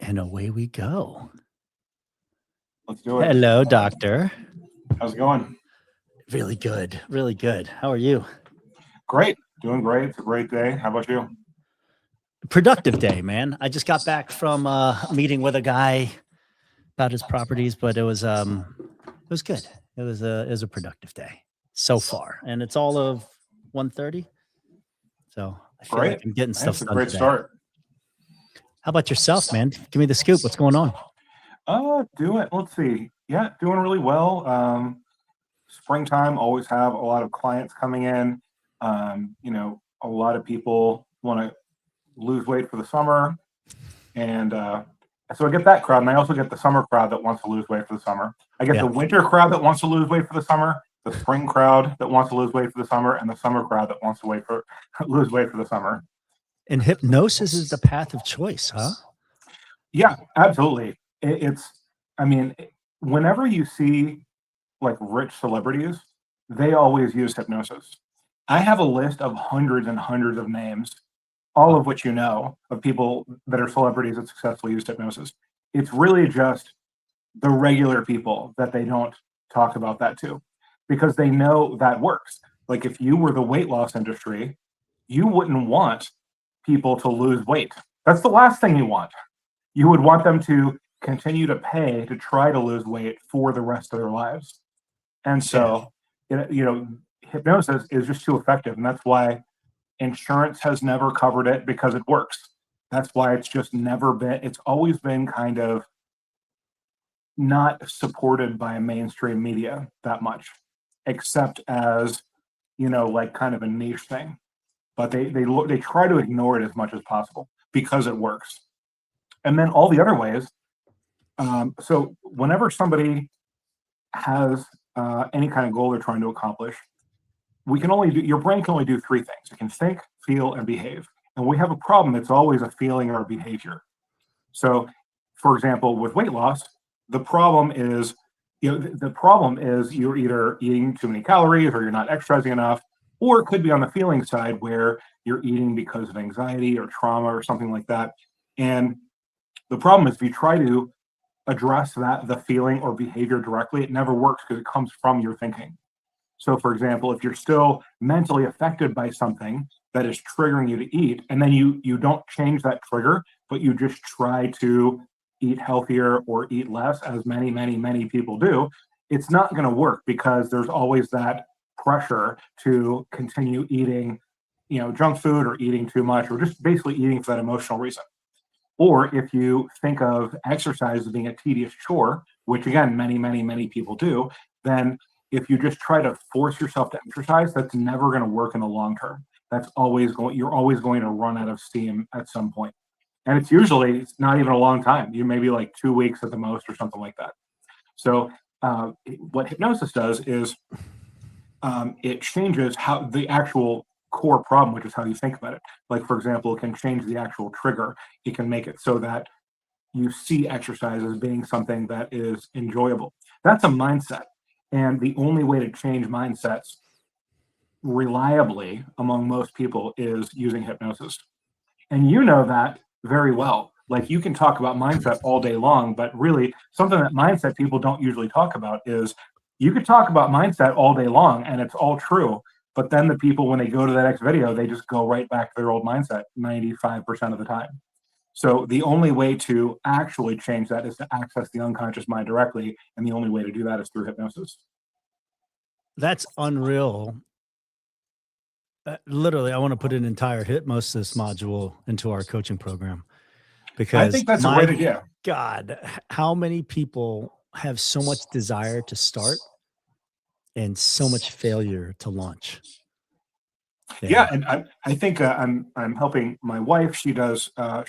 And away we go. Let's do it. Hello, doctor. How's it going? Really good. Really good. How are you? Great. Doing great. It's a great day. How about you? Productive day, man. I just got back from a meeting with a guy about his properties, but it was good. It was a productive day so far. And it's all of 1:30. So I feel like I'm getting stuff That's a done great today. start. How about yourself, man? Give me the scoop. What's going on? Let's see. Yeah, doing really well. Springtime, always have a lot of clients coming in. A lot of people want to lose weight for the summer. And so I get that crowd. And I also get the summer crowd that wants to lose weight for the summer. I get the winter crowd that wants to lose weight for the summer, the spring crowd that wants to lose weight for the summer, and the summer crowd that wants to lose weight for the summer. And hypnosis is the path of choice, huh? Yeah, absolutely. Whenever you see like rich celebrities, they always use hypnosis. I have a list of hundreds and hundreds of names, all of which of people that are celebrities that successfully use hypnosis. It's really just the regular people that they don't talk about that to, because they know that works. Like if you were the weight loss industry, you wouldn't want people to lose weight. That's the last thing you want. You would want them to continue to pay to try to lose weight for the rest of their lives. And so, hypnosis is just too effective. And that's why insurance has never covered it, because it works. That's why it's always been kind of not supported by mainstream media that much, except as, like kind of a niche thing. But they try to ignore it as much as possible because it works. And then all the other ways. So whenever somebody has any kind of goal they're trying to accomplish, your brain can only do three things. It can think, feel, and behave. And we have a problem. It's always a feeling or a behavior. So, for example, with weight loss, the problem is you're either eating too many calories or you're not exercising enough, or it could be on the feeling side where you're eating because of anxiety or trauma or something like that. And the problem is if you try to address the feeling or behavior directly, it never works because it comes from your thinking. So, for example, if you're still mentally affected by something that is triggering you to eat, and then you don't change that trigger, but you just try to eat healthier or eat less, as many, many, many people do, it's not going to work because there's always that pressure to continue eating, junk food or eating too much or just basically eating for that emotional reason. Or if you think of exercise as being a tedious chore, which again, many, many, many people do, then if you just try to force yourself to exercise, that's never going to work in the long term. You're always going to run out of steam at some point. And it's not even a long time. You maybe like 2 weeks at the most or something like that. So what hypnosis does is it changes how the actual core problem, which is how you think about it. Like, for example, it can change the actual trigger. It can make it so that you see exercise as being something that is enjoyable. That's a mindset. And the only way to change mindsets reliably among most people is using hypnosis. And you know that very well. Like, you can talk about mindset all day long, but really something that mindset people don't usually talk about is you could talk about mindset all day long and it's all true. But then the people, when they go to the next video, they just go right back to their old mindset 95% of the time. So the only way to actually change that is to access the unconscious mind directly. And the only way to do that is through hypnosis. That's unreal. Literally, I want to put an entire hypnosis module into our coaching program, because I think that's a great idea. God, how many people have so much desire to start and so much failure to launch? Yeah, and I think I'm helping my wife. She has a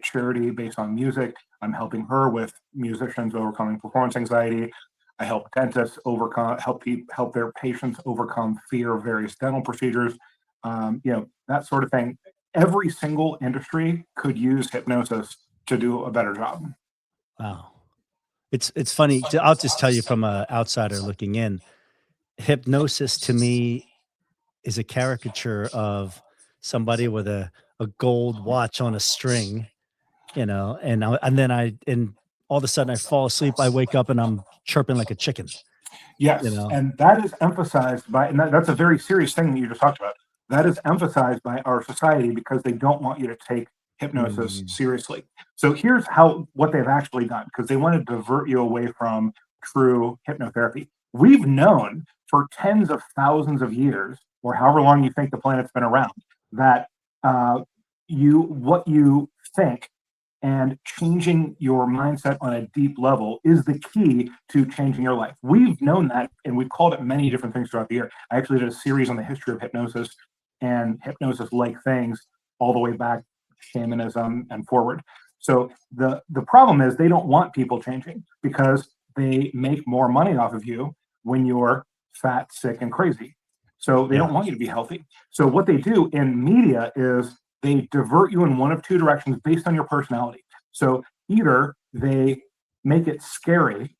charity based on music. I'm helping her with musicians overcoming performance anxiety. I help dentists help their patients overcome fear of various dental procedures. That sort of thing. Every single industry could use hypnosis to do a better job. Wow. It's funny. I'll just tell you from an outsider looking in, hypnosis to me is a caricature of somebody with a gold watch on a string and then all of a sudden I fall asleep, I wake up and I'm chirping like a chicken, Yes, you know? and that is emphasized by, and that's a very serious thing that you just talked about. That is emphasized by our society because they don't want you to take hypnosis seriously. So here's what they've actually done, because they want to divert you away from true hypnotherapy. We've known for tens of thousands of years, or however long you think the planet's been around, that what you think and changing your mindset on a deep level is the key to changing your life. We've known that, and we've called it many different things throughout the year. I actually did a series on the history of hypnosis and hypnosis-like things all the way back shamanism and forward. So the problem is they don't want people changing because they make more money off of you when you're fat, sick, and crazy. So they don't want you to be healthy. So what they do in media is they divert you in one of two directions based on your personality. So either they make it scary,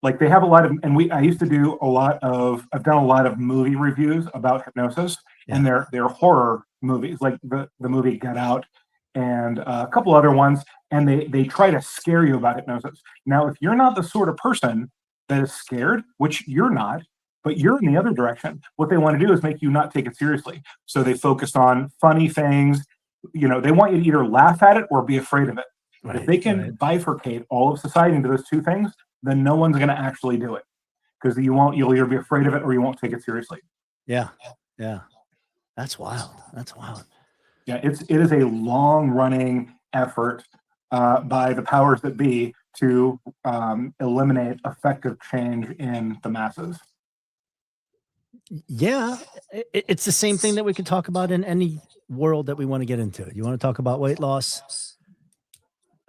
like they have a lot of, and I used to do I've done a lot of movie reviews about hypnosis, and they're horror movies, like the movie Get Out and a couple other ones, and they try to scare you about hypnosis. Now, if you're not the sort of person that is scared, which you're not, but you're in the other direction, what they want to do is make you not take it seriously. So they focus on funny things. They want you to either laugh at it or be afraid of it. Right, if they can bifurcate all of society into those two things, then no one's going to actually do it, because you'll either be afraid of it or you won't take it seriously. Yeah. That's wild. Yeah, it is a long running effort by the powers that be to eliminate effective change in the masses. Yeah, it's the same thing that we could talk about in any world that we want to get into. You want to talk about weight loss?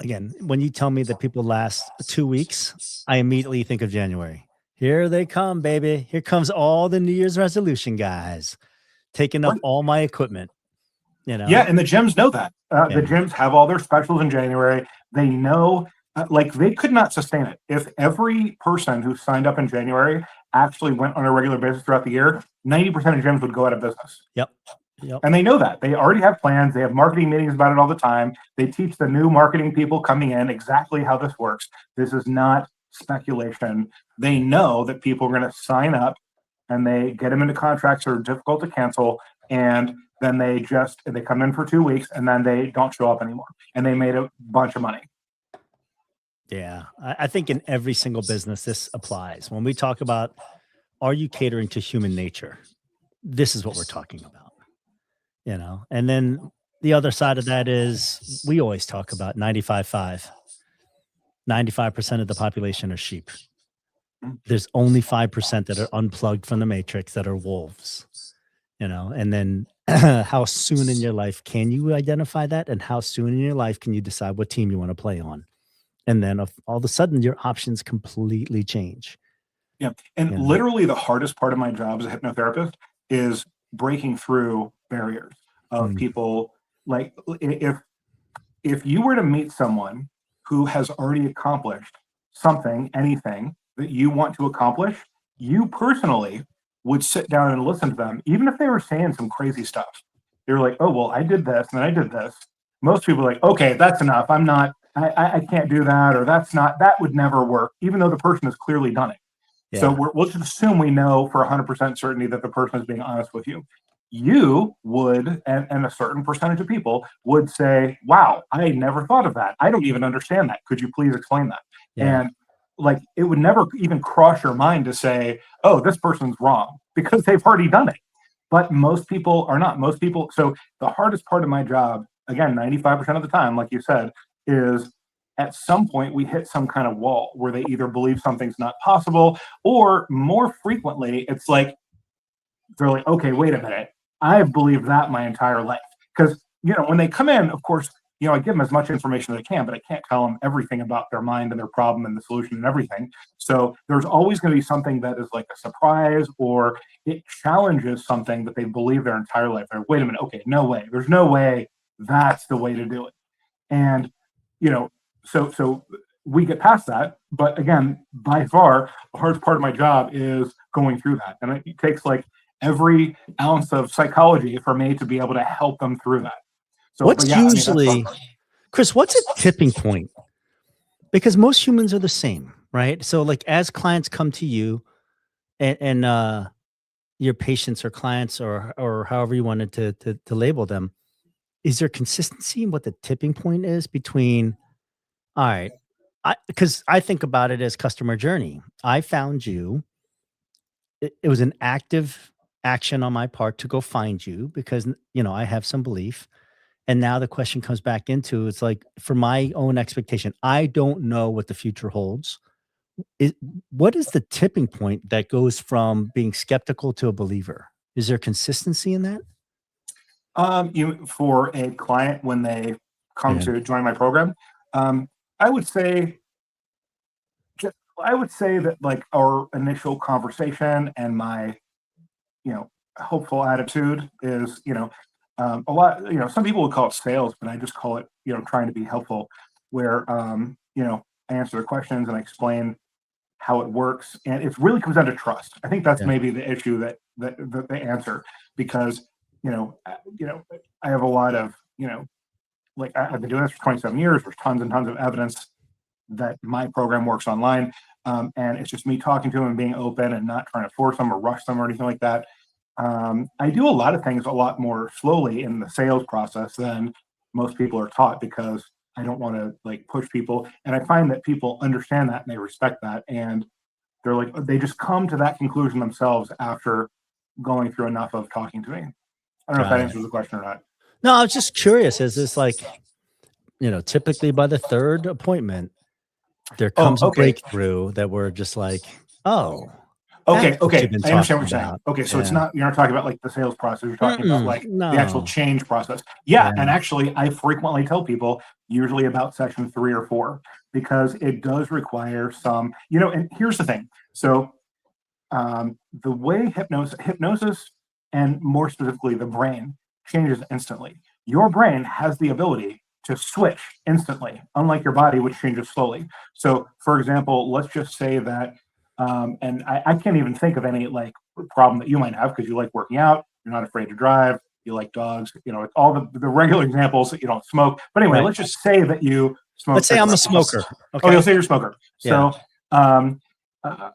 Again, when you tell me that people last 2 weeks, I immediately think of January. Here they come, baby. Here comes all the New Year's resolution guys taking up all my equipment. Yeah, and the gyms know that. The gyms have all their specials in January. They know, they could not sustain it. If every person who signed up in January actually went on a regular basis throughout the year, 90% of gyms would go out of business. Yep. And they know that. They already have plans. They have marketing meetings about it all the time. They teach the new marketing people coming in exactly how this works. This is not speculation. They know that people are going to sign up, and they get them into contracts that are difficult to cancel, and then they come in for 2 weeks, and then they don't show up anymore, and they made a bunch of money. Yeah, I think in every single business this applies. When we talk about, are you catering to human nature? This is what we're talking about. And then the other side of that is we always talk about 95.5. 95% of the population are sheep. There's only 5% that are unplugged from the matrix that are wolves. And then how soon in your life can you identify that, and how soon in your life can you decide what team you want to play on? And then all of a sudden your options completely change. Yeah. And literally the hardest part of my job as a hypnotherapist is breaking through barriers of people. Like if you were to meet someone who has already accomplished anything that you want to accomplish, you personally would sit down and listen to them, even if they were saying some crazy stuff. They were like, oh, well, I did this and I did this. Most people are like, okay, that's enough. I can't do that, or that would never work, even though the person has clearly done it. Yeah. So we'll just assume we know for 100% certainty that the person is being honest with you. You would, and a certain percentage of people would say, wow, I never thought of that. I don't even understand that. Could you please explain that? Yeah. And it would never even cross your mind to say, oh, this person's wrong, because they've already done it. But most people are not. So the hardest part of my job, again, 95% of the time, like you said, is at some point we hit some kind of wall where they either believe something's not possible, or more frequently, it's like, they're like, okay, wait a minute. I've believed that my entire life. Because, when they come in, of course, I give them as much information as I can, but I can't tell them everything about their mind and their problem and the solution and everything. So there's always going to be something that is like a surprise, or it challenges something that they believe their entire life. They're like, wait a minute. Okay, no way. There's no way that's the way to do it. And, so we get past that. But again, by far, the hardest part of my job is going through that. And it takes every ounce of psychology for me to be able to help them through that. So what's usually Chris, what's a tipping point? Because most humans are the same, right? So like as clients come to you and your patients or clients or however you wanted to label them, is there consistency in what the tipping point is between, all right, because I think about it as customer journey. I found you. It was an active action on my part to go find you because I have some belief. And now the question comes back into it's like for my own expectation, I don't know what the future holds. Is, what is the tipping point that goes from being skeptical to a believer? Is there consistency in that? For a client when they come Yeah. to join my program, um, I would say I would say that like our initial conversation and my hopeful attitude is a lot. Some people would call it sales, but I just call it trying to be helpful. Where I answer the questions and I explain how it works, and it really comes down to trust. I think that's Yeah. maybe the issue that they answer because I have a lot of like I've been doing this for 27 years. There's tons and tons of evidence that my program works online, and it's just me talking to them and being open and not trying to force them or rush them or anything like that. I do a lot of things a lot more slowly in the sales process than most people are taught because I don't want to like push people. And I find that people understand that and they respect that. And they're like, they just come to that conclusion themselves after going through enough of talking to me. I don't know if Got that it. answers the question or not. No, I was just curious. Is this like, typically by the third appointment, there Oh, comes a okay. breakthrough that we're just like, oh, Okay, that's what you've okay. been I understand talking what you're saying. about. Okay, so Yeah. you're not talking about like the sales process, you're talking about like the actual No. change process. Yeah, Yeah. and actually I frequently tell people usually about session 3 or 4 because it does require some, and here's the thing. So the way hypnosis and more specifically the brain changes instantly. Your brain has the ability to switch instantly, unlike your body, which changes slowly. So, for example, let's just say that, and I can't even think of any like problem that you might have because you like working out, you're not afraid to drive, you like dogs, it's all the regular examples that you don't smoke. But anyway, Right. let's just say that you smoke. Let's say I'm a cigarettes. smoker. Okay, Okay. you'll say you're a smoker. Yeah. So, uh,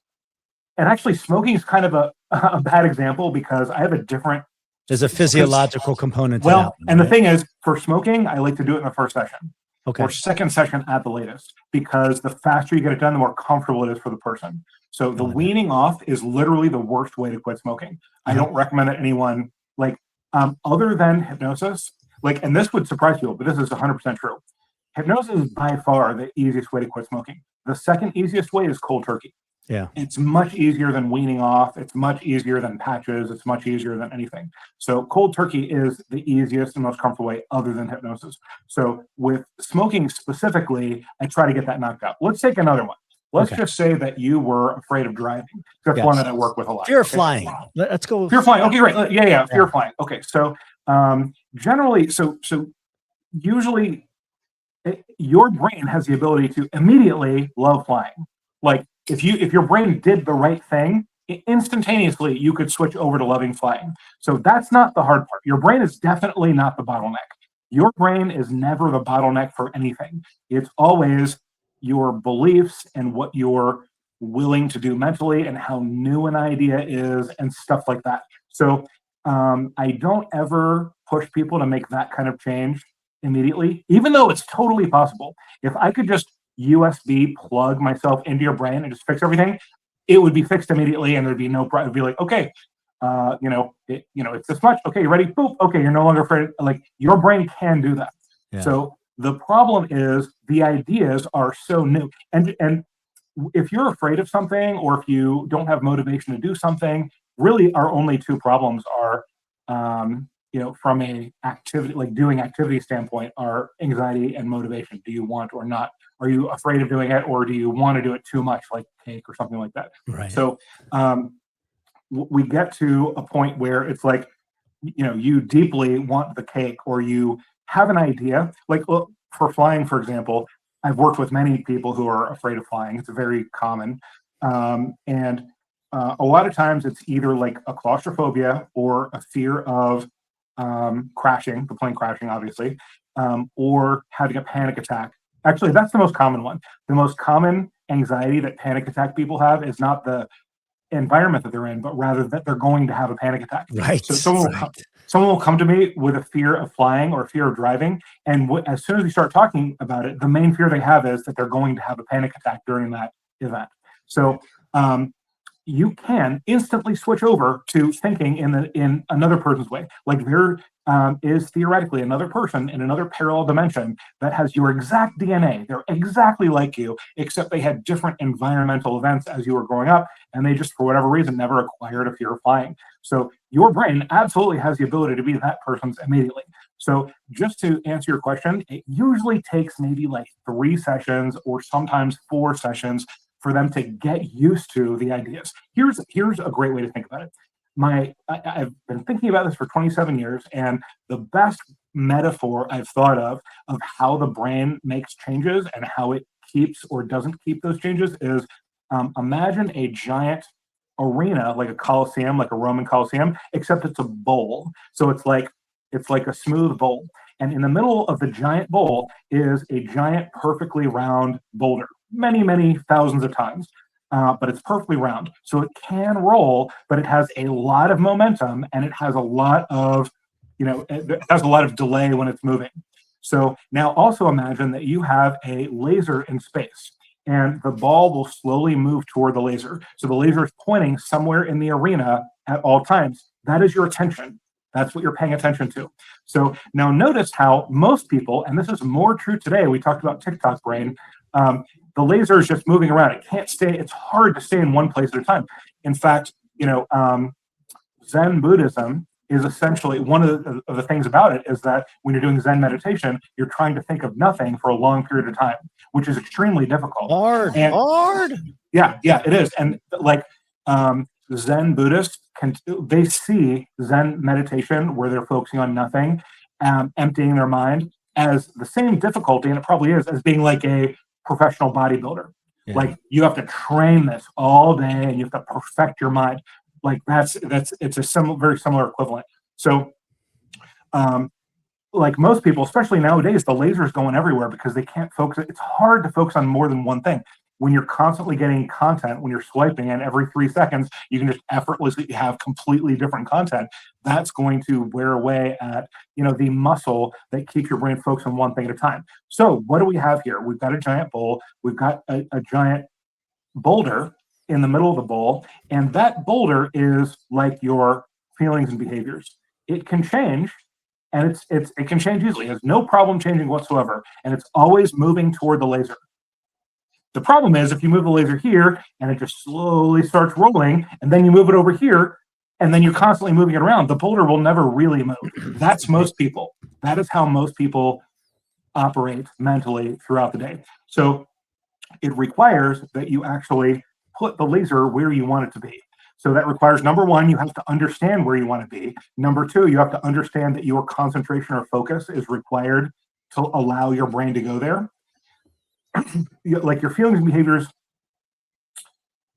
and actually, smoking is kind of a bad example because I have a different. There's a physiological component to that Well, one, and the right? thing is, for smoking, I like to do it in the first session Okay. or second session at the latest because the faster you get it done, the more comfortable it is for the person. So the Got it. weaning off is literally the worst way to quit smoking. I Uh-huh. don't recommend that anyone like other than hypnosis, like, and this would surprise people, but this is 100% true. Hypnosis is by far the easiest way to quit smoking. The second easiest way is cold turkey. Yeah. It's much easier than weaning off. It's much easier than patches. It's much easier than anything. So cold turkey is the easiest and most comfortable way other than hypnosis. So with smoking specifically, I try to get that knocked out. Let's take another one. Let's Okay. just say that you were afraid of driving. That's Yes. one that I work with a lot. Fear of Okay? flying. Let's go. Fear of flying. Okay, great. Yeah. Fear of flying. Okay, so generally, so usually your brain has the ability to immediately love flying. Like if your brain did the right thing, instantaneously you could switch over to loving flying. So that's not the hard part. Your brain is definitely not the bottleneck. Your brain is never the bottleneck for anything. It's always your beliefs and what you're willing to do mentally and how new an idea is and stuff like that. So I don't ever push people to make that kind of change immediately, even though it's totally possible. If I could just USB plug myself into your brain and just fix everything, it would be fixed immediately, and there'd be no problem. It'd be like, okay, it's this much. Okay, you ready? Boop. Okay, you're no longer afraid. Like your brain can do that. Yeah. So the problem is the ideas are so new, and if you're afraid of something or if you don't have motivation to do something, really our only two problems are from a activity like doing activity standpoint are anxiety and motivation. Do you want or not? Are you afraid of doing it, or do you want to do it too much, like cake or something like that? Right. So we get to a point where it's like you deeply want the cake, or you have an idea. Like for flying, for example, I've worked with many people who are afraid of flying. It's very common, and a lot of times it's either like a claustrophobia or a fear of crashing, the plane crashing, obviously, or having a panic attack. Actually, that's the most common one. The most common anxiety that panic attack people have is not the environment that they're in, but rather that they're going to have a panic attack. Right. So someone will come to me with a fear of flying or a fear of driving, and as soon as we start talking about it, the main fear they have is that they're going to have a panic attack during that event. So you can instantly switch over to thinking in another person's way. Like there is theoretically another person in another parallel dimension that has your exact DNA. They're exactly like you, except they had different environmental events as you were growing up, and they just, for whatever reason, never acquired a fear of flying. So your brain absolutely has the ability to be that person's immediately. So just to answer your question, it usually takes maybe like 3 sessions or sometimes 4 sessions for them to get used to the ideas. Here's a great way to think about it. I've been thinking about this for 27 years, and the best metaphor I've thought of how the brain makes changes and how it keeps or doesn't keep those changes is imagine a giant arena, like a Colosseum, like a Roman Colosseum, except it's a bowl. So it's like a smooth bowl. And in the middle of the giant bowl is a giant, perfectly round boulder, many, many thousands of times. But it's perfectly round. So it can roll, but it has a lot of momentum, and it has a lot of, it has a lot of delay when it's moving. So now also imagine that you have a laser in space, and the ball will slowly move toward the laser. So the laser is pointing somewhere in the arena at all times. That is your attention. That's what you're paying attention to. So now notice how most people, and this is more true today, we talked about TikTok brain, the laser is just moving around. It can't stay. It's hard to stay in one place at a time. In fact, Zen Buddhism is essentially one of the things about it is that when you're doing Zen meditation, you're trying to think of nothing for a long period of time, which is extremely difficult. Hard. Yeah, it is. And like Zen Buddhists they see Zen meditation where they're focusing on nothing, emptying their mind as the same difficulty, and it probably is, as being like a professional bodybuilder. Yeah. Like you have to train this all day and you have to perfect your mind. Like it's a very similar equivalent. So like most people, especially nowadays, the laser is going everywhere because they can't focus. It's hard to focus on more than one thing. When you're constantly getting content, when you're swiping, and every 3 seconds you can just effortlessly have completely different content, that's going to wear away at the muscle that keeps your brain focused on one thing at a time. So what do we have here? We've got a giant bowl. We've got a giant boulder in the middle of the bowl, and that boulder is like your feelings and behaviors. It can change, and it can change easily. It has no problem changing whatsoever, and it's always moving toward the laser. The problem is if you move the laser here and it just slowly starts rolling, and then you move it over here, and then you're constantly moving it around, the boulder will never really move. That's most people. That is how most people operate mentally throughout the day. So it requires that you actually put the laser where you want it to be. So that requires, number one, you have to understand where you want to be. Number two, you have to understand that your concentration or focus is required to allow your brain to go there. Like your feelings and behaviors,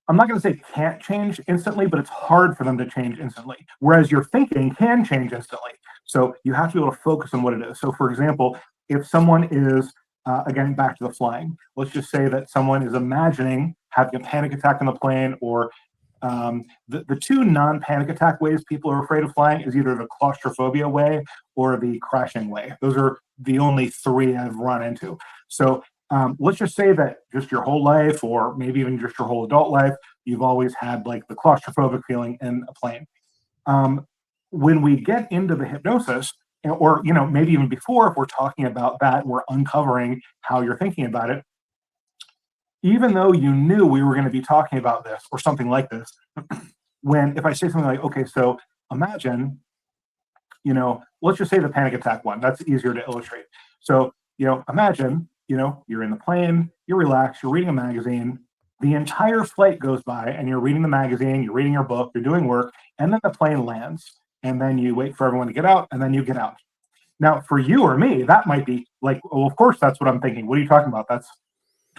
I'm not going to say can't change instantly, but it's hard for them to change instantly. Whereas your thinking can change instantly. So you have to be able to focus on what it is. So for example, if someone is, again, back to the flying, let's just say that someone is imagining having a panic attack on the plane, or the 2 non-panic attack ways people are afraid of flying is either the claustrophobia way or the crashing way. Those are the only 3 I've run into. So let's just say that just your whole life, or maybe even just your whole adult life, you've always had like the claustrophobic feeling in a plane. When we get into the hypnosis, or maybe even before, if we're talking about that, we're uncovering how you're thinking about it. Even though you knew we were going to be talking about this or something like this, if I say something like, okay, so imagine, let's just say the panic attack one. That's easier to illustrate. So, imagine, you're in the plane, you're relaxed, you're reading a magazine, the entire flight goes by and you're reading the magazine, you're reading your book, you're doing work, and then the plane lands, and then you wait for everyone to get out, and then you get out. Now, for you or me, that might be like, well, of course, that's what I'm thinking. What are you talking about? That's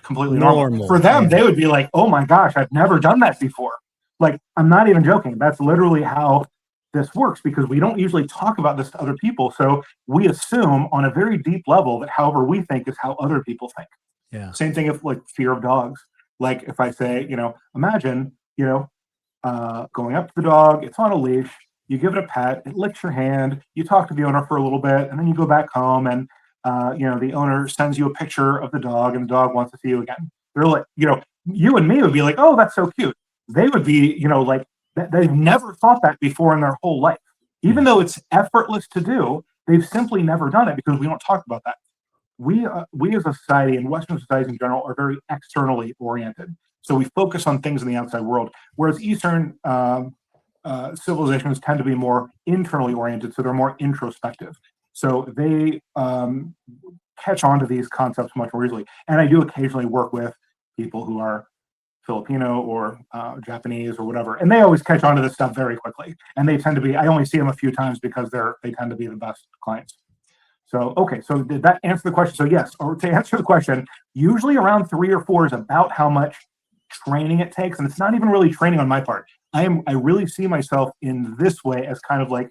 completely normal. For them, they would be like, oh my gosh, I've never done that before. Like, I'm not even joking. That's literally how this works because we don't usually talk about this to other people. So we assume on a very deep level that however we think is how other people think. Yeah. Same thing if like fear of dogs. Like if I say, imagine, going up to the dog, it's on a leash, you give it a pet, it licks your hand, you talk to the owner for a little bit, and then you go back home and, the owner sends you a picture of the dog and the dog wants to see you again. They're like, you and me would be like, oh, that's so cute. They would be, like, they've never thought that before in their whole life. Even though it's effortless to do, they've simply never done it because we don't talk about that. We as a society and Western societies in general are very externally oriented. So we focus on things in the outside world, whereas Eastern civilizations tend to be more internally oriented. So they're more introspective. So they catch on to these concepts much more easily. And I do occasionally work with people who are Filipino or Japanese or whatever, and they always catch on to this stuff very quickly. And they tend to be, I only see them a few times because they tend to be the best clients. So, okay, so did that answer the question? So yes, or to answer the question, usually around 3 or 4 is about how much training it takes. And it's not even really training on my part. I really see myself in this way as kind of like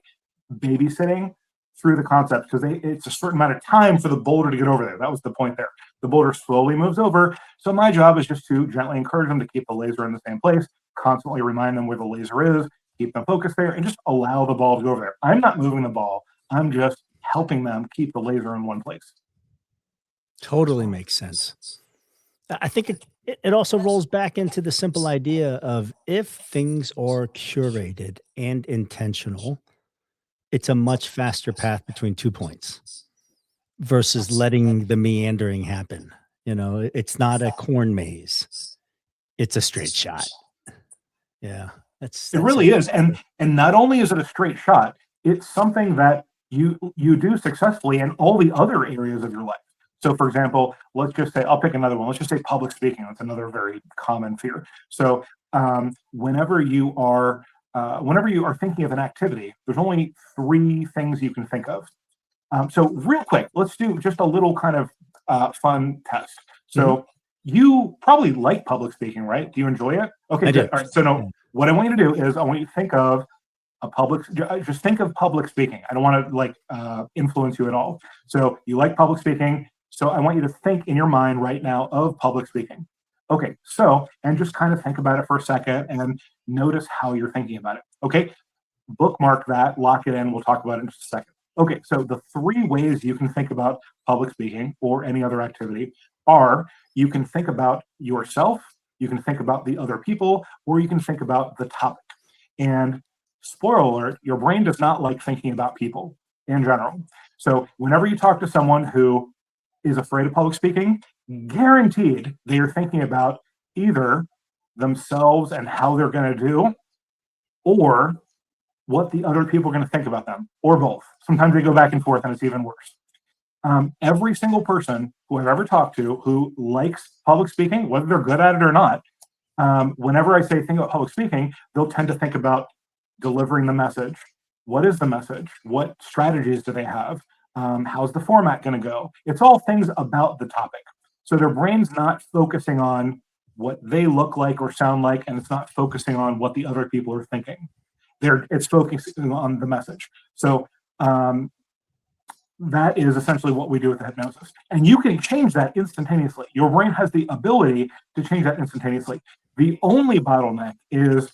babysitting through the concept because it's a certain amount of time for the boulder to get over there. That was the point there. The boulder slowly moves over. So my job is just to gently encourage them to keep the laser in the same place, constantly remind them where the laser is, keep them focused there, and just allow the ball to go over there. I'm not moving the ball. I'm just helping them keep the laser in one place. Totally makes sense. I think it also rolls back into the simple idea of if things are curated and intentional, it's a much faster path between 2 points versus letting the meandering happen. It's not a corn maze. It's a straight shot. Yeah. It really is. And not only is it a straight shot, it's something that you do successfully in all the other areas of your life. So for example, let's just say, I'll pick another one. Let's just say public speaking. That's another very common fear. So whenever you are thinking of an activity, there's only 3 things you can think of. So real quick, let's do just a little kind of fun test. So you probably like public speaking, right? Do you enjoy it? Okay, good. All right. So no, what I want you to do is I want you to think of just think of public speaking. I don't want to influence you at all. So you like public speaking. So I want you to think in your mind right now of public speaking. Okay, so, and just kind of think about it for a second and notice how you're thinking about it. Okay, bookmark that, lock it in. We'll talk about it in just a second. Okay, so the 3 ways you can think about public speaking or any other activity are you can think about yourself, you can think about the other people, or you can think about the topic. And spoiler alert, your brain does not like thinking about people in general. So whenever you talk to someone who is afraid of public speaking, guaranteed they are thinking about either themselves and how they're going to do, or what the other people are going to think about them, or both. Sometimes they go back and forth and it's even worse. Every single person who I've ever talked to who likes public speaking, whether they're good at it or not, whenever I say think about public speaking, they'll tend to think about delivering the message. What is the message? What strategies do they have? How's the format going to go? It's all things about the topic. So their brain's not focusing on what they look like or sound like, and it's not focusing on what the other people are thinking. It's focusing on the message. So that is essentially what we do with the hypnosis. And you can change that instantaneously. Your brain has the ability to change that instantaneously. The only bottleneck is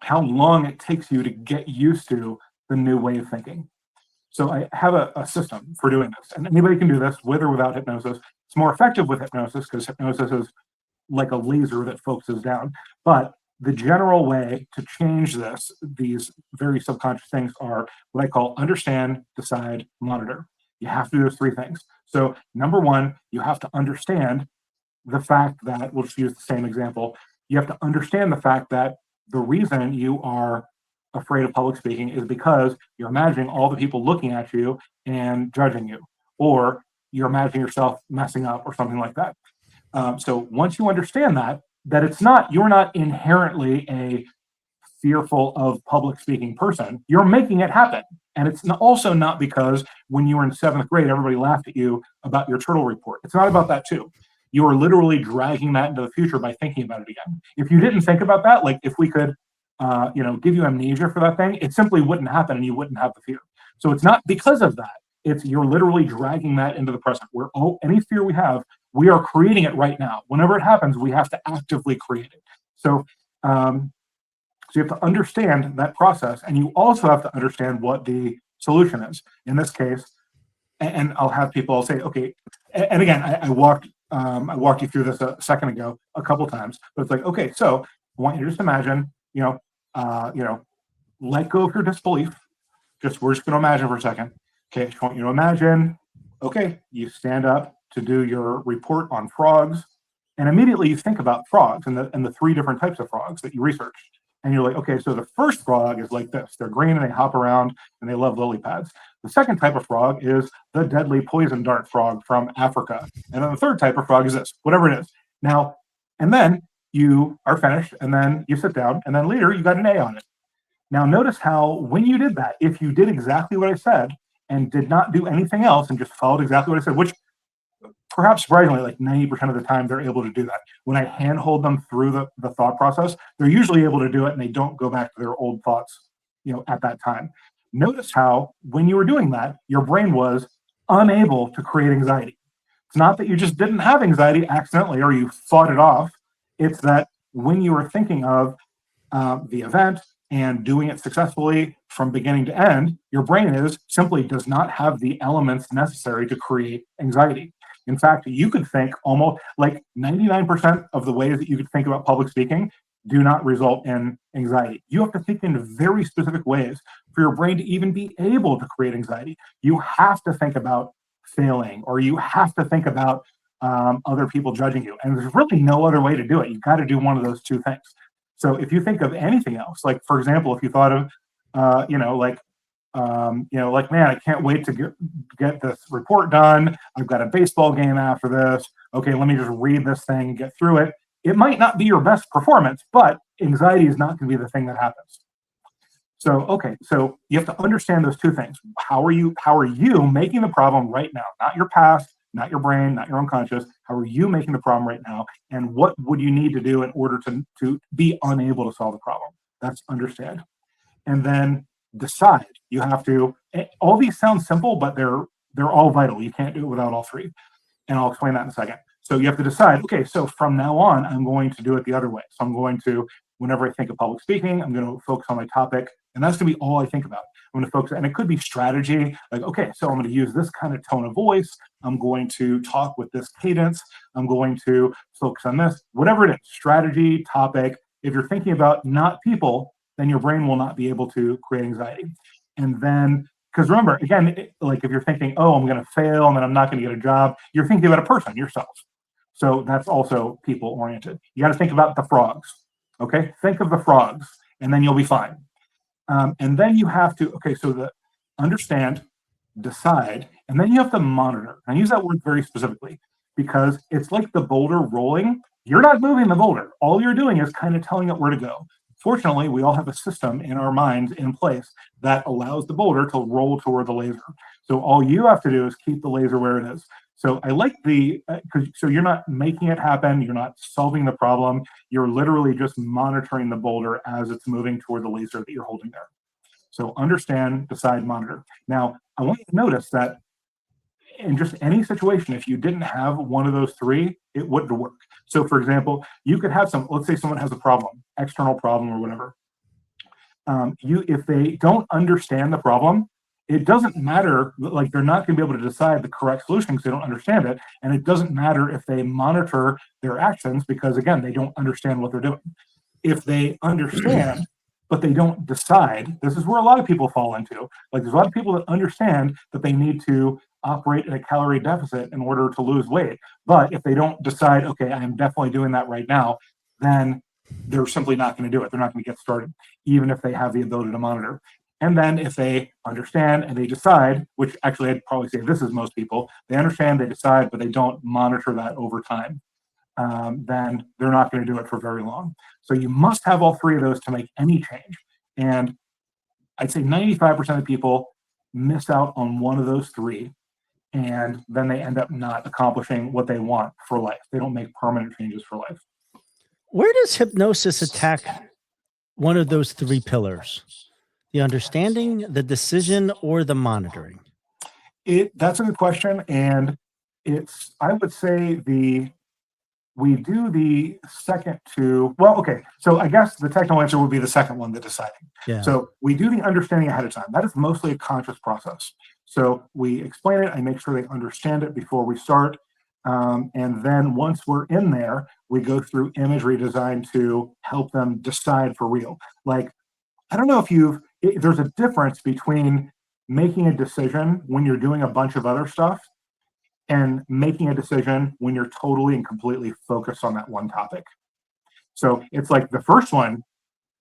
how long it takes you to get used to the new way of thinking. So I have a system for doing this, and anybody can do this with or without hypnosis. It's more effective with hypnosis because hypnosis is like a laser that focuses down. But the general way to change these very subconscious things are what I call understand, decide, monitor. You have to do those 3 things. So number 1, you have to understand the fact that, we'll just use the same example. You have to understand the fact that the reason you are afraid of public speaking is because you're imagining all the people looking at you and judging you, or you're imagining yourself messing up or something like that. So once you understand that you're not inherently a fearful of public speaking person, you're making it happen. And it's also not because when you were in 7th grade, everybody laughed at you about your turtle report. It's not about that too. You are literally dragging that into the future by thinking about it again. If you didn't think about that, like if we could give you amnesia for that thing, it simply wouldn't happen and you wouldn't have the fear. So it's not because of that. It's you're literally dragging that into the present. Where any fear we have, we are creating it right now. Whenever it happens, we have to actively create it. So, so you have to understand that process, and you also have to understand what the solution is. In this case, and I'll have people say, okay, and again, I walked you through this a second ago a couple times, but it's like, okay, so I want you to just imagine, let go of your disbelief. We're just going to imagine for a second. Okay, I just want you to imagine, okay, you stand up to do your report on frogs, and immediately you think about frogs and the three different types of frogs that you researched. And you're like, okay, so the first frog is like this. They're green and they hop around and they love lily pads. The second type of frog is the deadly poison dart frog from Africa. And then the third type of frog is this, whatever it is. Now, and then you are finished, and then you sit down, and then later you got an A on it. Now, notice how when you did that, if you did exactly what I said and did not do anything else and just followed exactly what I said, which perhaps surprisingly, like 90% of the time, they're able to do that. When I handhold them through the thought process, they're usually able to do it and they don't go back to their old thoughts, at that time. Notice how when you were doing that, your brain was unable to create anxiety. It's not that you just didn't have anxiety accidentally or you fought it off. It's that when you were thinking of the event and doing it successfully from beginning to end, your brain simply does not have the elements necessary to create anxiety. In fact, you could think almost like 99% of the ways that you could think about public speaking do not result in anxiety. You have to think in very specific ways for your brain to even be able to create anxiety. You have to think about failing, or you have to think about other people judging you. And there's really no other way to do it. You've got to do one of those two things. So if you think of anything else, like for example, if you thought of, man, I can't wait to get this report done. I've got a baseball game after this. Okay, let me just read this thing and get through it. It might not be your best performance, but anxiety is not going to be the thing that happens. So you have to understand those two things. How are you making the problem right now? Not your past, not your brain, not your unconscious. How are you making the problem right now? And what would you need to do in order to be unable to solve the problem? That's understand. And then decide. You have to, all these sound simple, but they're all vital. You can't do it without all three. And I'll explain that in a second. So you have to decide, okay, so from now on, I'm going to do it the other way. So I'm going to, whenever I think of public speaking, I'm going to focus on my topic. And that's going to be all I think about. I'm going to focus, and it could be strategy. Like, okay, so I'm going to use this kind of tone of voice. I'm going to talk with this cadence. I'm going to focus on this, whatever it is, strategy, topic. If you're thinking about not people, then your brain will not be able to create anxiety. And then, because remember, again, like if you're thinking, oh, I'm going to fail and then I'm not going to get a job, you're thinking about a person, yourself. So that's also people oriented. You got to think about the frogs. Okay, think of the frogs, and then you'll be fine. And then you have to, understand, decide, and then you have to monitor. I use that word very specifically because it's like the boulder rolling. You're not moving the boulder. All you're doing is kind of telling it where to go. Fortunately, we all have a system in our minds in place that allows the boulder to roll toward the laser. So all you have to do is keep the laser where it is. So I like so you're not making it happen. You're not solving the problem. You're literally just monitoring the boulder as it's moving toward the laser that you're holding there. So understand, decide, monitor. Now, I want you to notice that in just any situation, if you didn't have one of those three, it wouldn't work. So for example, you could have let's say someone has a problem, external problem or whatever. If they don't understand the problem, it doesn't matter, like they're not going to be able to decide the correct solution because they don't understand it. And it doesn't matter if they monitor their actions because, again, they don't understand what they're doing. If they understand, but they don't decide, this is where a lot of people fall into. Like there's a lot of people that understand that they need to operate in a calorie deficit in order to lose weight. But if they don't decide, okay, I am definitely doing that right now, then they're simply not going to do it. They're not going to get started, even if they have the ability to monitor. And then if they understand and they decide, which actually I'd probably say this is most people, they understand, they decide, but they don't monitor that over time, then they're not going to do it for very long. So you must have all three of those to make any change. And I'd say 95% of people miss out on one of those three, and then they end up not accomplishing what they want for life. They don't make permanent changes for life. Where does hypnosis attack one of those three pillars? The understanding, the decision, or the monitoring? That's a good question, and I would say we do the second two. Well, okay. So I guess the technical answer would be the second one, the deciding. Yeah. So we do the understanding ahead of time. That is mostly a conscious process. So we explain it. I make sure they understand it before we start. And then once we're in there, we go through imagery design to help them decide for real. Like, I don't know if there's a difference between making a decision when you're doing a bunch of other stuff and making a decision when you're totally and completely focused on that one topic. So it's like the first one,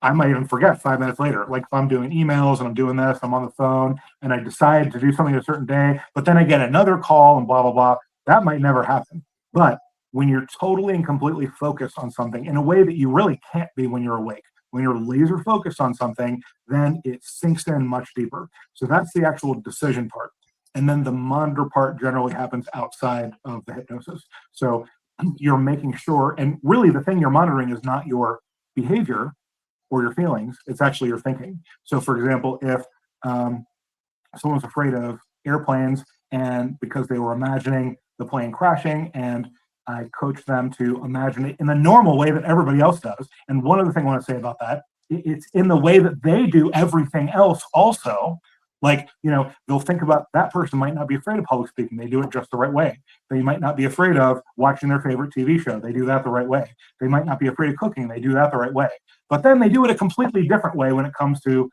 I might even forget 5 minutes later. Like if I'm doing emails and I'm doing this, I'm on the phone and I decide to do something a certain day, but then I get another call and blah, blah, blah. That might never happen. But when you're totally and completely focused on something in a way that you really can't be when you're awake, when you're laser focused on something, then it sinks in much deeper. So that's the actual decision part. And then the monitor part generally happens outside of the hypnosis. So you're making sure, and really the thing you're monitoring is not your behavior or your feelings, it's actually your thinking. So for example, if someone's afraid of airplanes and because they were imagining the plane crashing, and I coach them to imagine it in the normal way that everybody else does. And one other thing I want to say about that, it's in the way that they do everything else also. Like, they'll think about that person might not be afraid of public speaking. They do it just the right way. They might not be afraid of watching their favorite TV show. They do that the right way. They might not be afraid of cooking. They do that the right way. But then they do it a completely different way when it comes to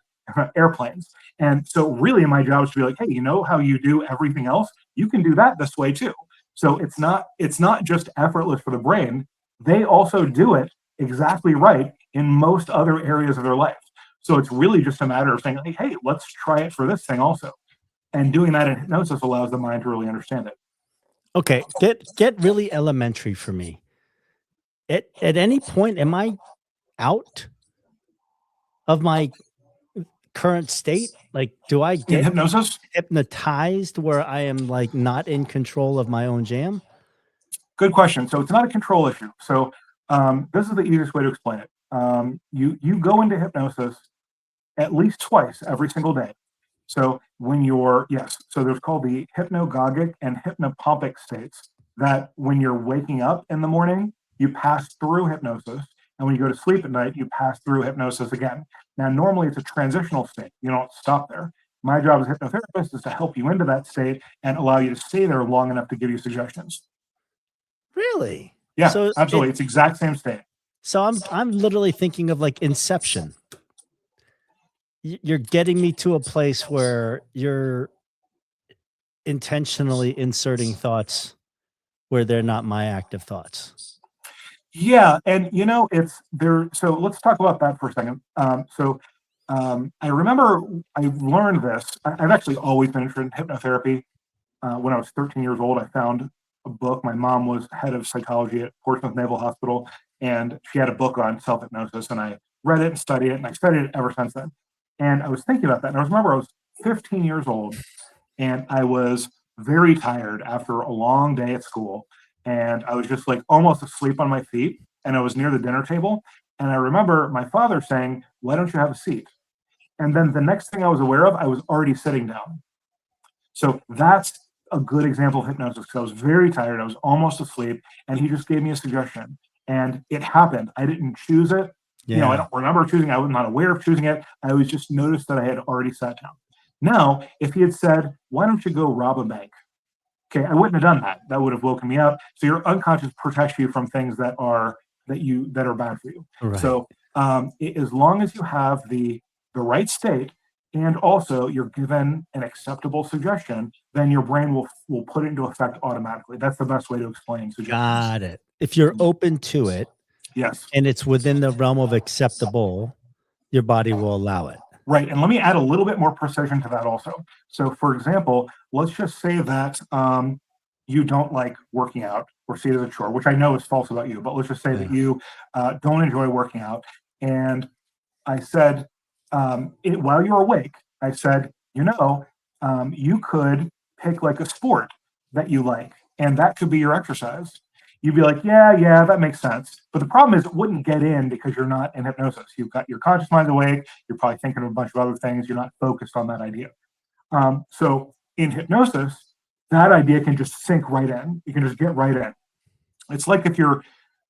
airplanes. And so really my job is to be like, hey, you know how you do everything else? You can do that this way too. So it's not just effortless for the brain. They also do it exactly right in most other areas of their life. So it's really just a matter of saying, like, hey, let's try it for this thing also. And doing that in hypnosis allows the mind to really understand it. Okay, get really elementary for me. At any point, am I out of my current state? Like, do I In get hypnosis, hypnotized where I am like not in control of my own jam? good question. So it's not a control issue. So this is the easiest way to explain it. You go into hypnosis at least twice every single day. So so there's called the hypnagogic and hypnopompic states, that when you're waking up in the morning, you pass through hypnosis. And when you go to sleep at night, you pass through hypnosis again. Now, normally it's a transitional state. You don't stop there. My job as a hypnotherapist is to help you into that state and allow you to stay there long enough to give you suggestions. Really? Yeah, So absolutely. It's the exact same state. So I'm literally thinking of like Inception. You're getting me to a place where you're intentionally inserting thoughts where they're not my active thoughts. Yeah, and it's there. So let's talk about that for a second. I remember I learned this. I've actually always been interested in hypnotherapy. When I was 13 years old, I found a book. My mom was head of psychology at Portsmouth Naval Hospital, and she had a book on self-hypnosis, and I read it and studied it, and I studied it ever since then. And I was thinking about that, and I remember I was 15 years old, and I was very tired after a long day at school, and I was just like almost asleep on my feet, and I was near the dinner table, and I remember my father saying, "Why don't you have a seat?" And then the next thing I was aware of, I was already sitting down. So that's a good example of hypnosis, because I was very tired, I was almost asleep, and he just gave me a suggestion, and it happened. I didn't choose it. I don't remember choosing. I was not aware of choosing it. I was just noticed that I had already sat down. Now, if he had said, "Why don't you go rob a bank?" Okay, I wouldn't have done that. That would have woken me up. So your unconscious protects you from things that are bad for you. Right. So as long as you have the right state, and also you're given an acceptable suggestion, then your brain will put it into effect automatically. That's the best way to explain suggestions. Got it. If you're open to it, Yes. and it's within the realm of acceptable, your body will allow it. Right. And let me add a little bit more precision to that also. So for example, let's just say that you don't like working out or see it as a chore, which I know is false about you, but let's just say that you don't enjoy working out. And I said, while you're awake, I said, you could pick like a sport that you like, and that could be your exercise. you'd be like, yeah, that makes sense. But the problem is it wouldn't get in because you're not in hypnosis. You've got your conscious mind awake. You're probably thinking of a bunch of other things. You're not focused on that idea. So in hypnosis, that idea can just sink right in. You can just get right in. It's like if you're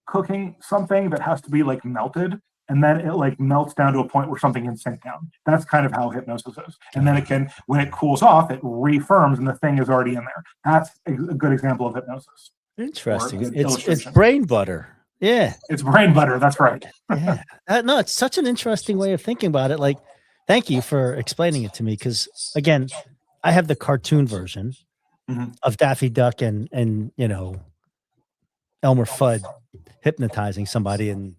cooking something that has to be like melted, and then it like melts down to a point where something can sink down. That's kind of how hypnosis is. And then it can, when it cools off, it refirms and the thing is already in there. That's a good example of hypnosis. Interesting. It's brain butter. Yeah. It's brain butter. That's right. Yeah. No, it's such an interesting way of thinking about it. Like, thank you for explaining it to me. Cause again, I have the cartoon version of Daffy Duck and, you know, Elmer Fudd hypnotizing somebody and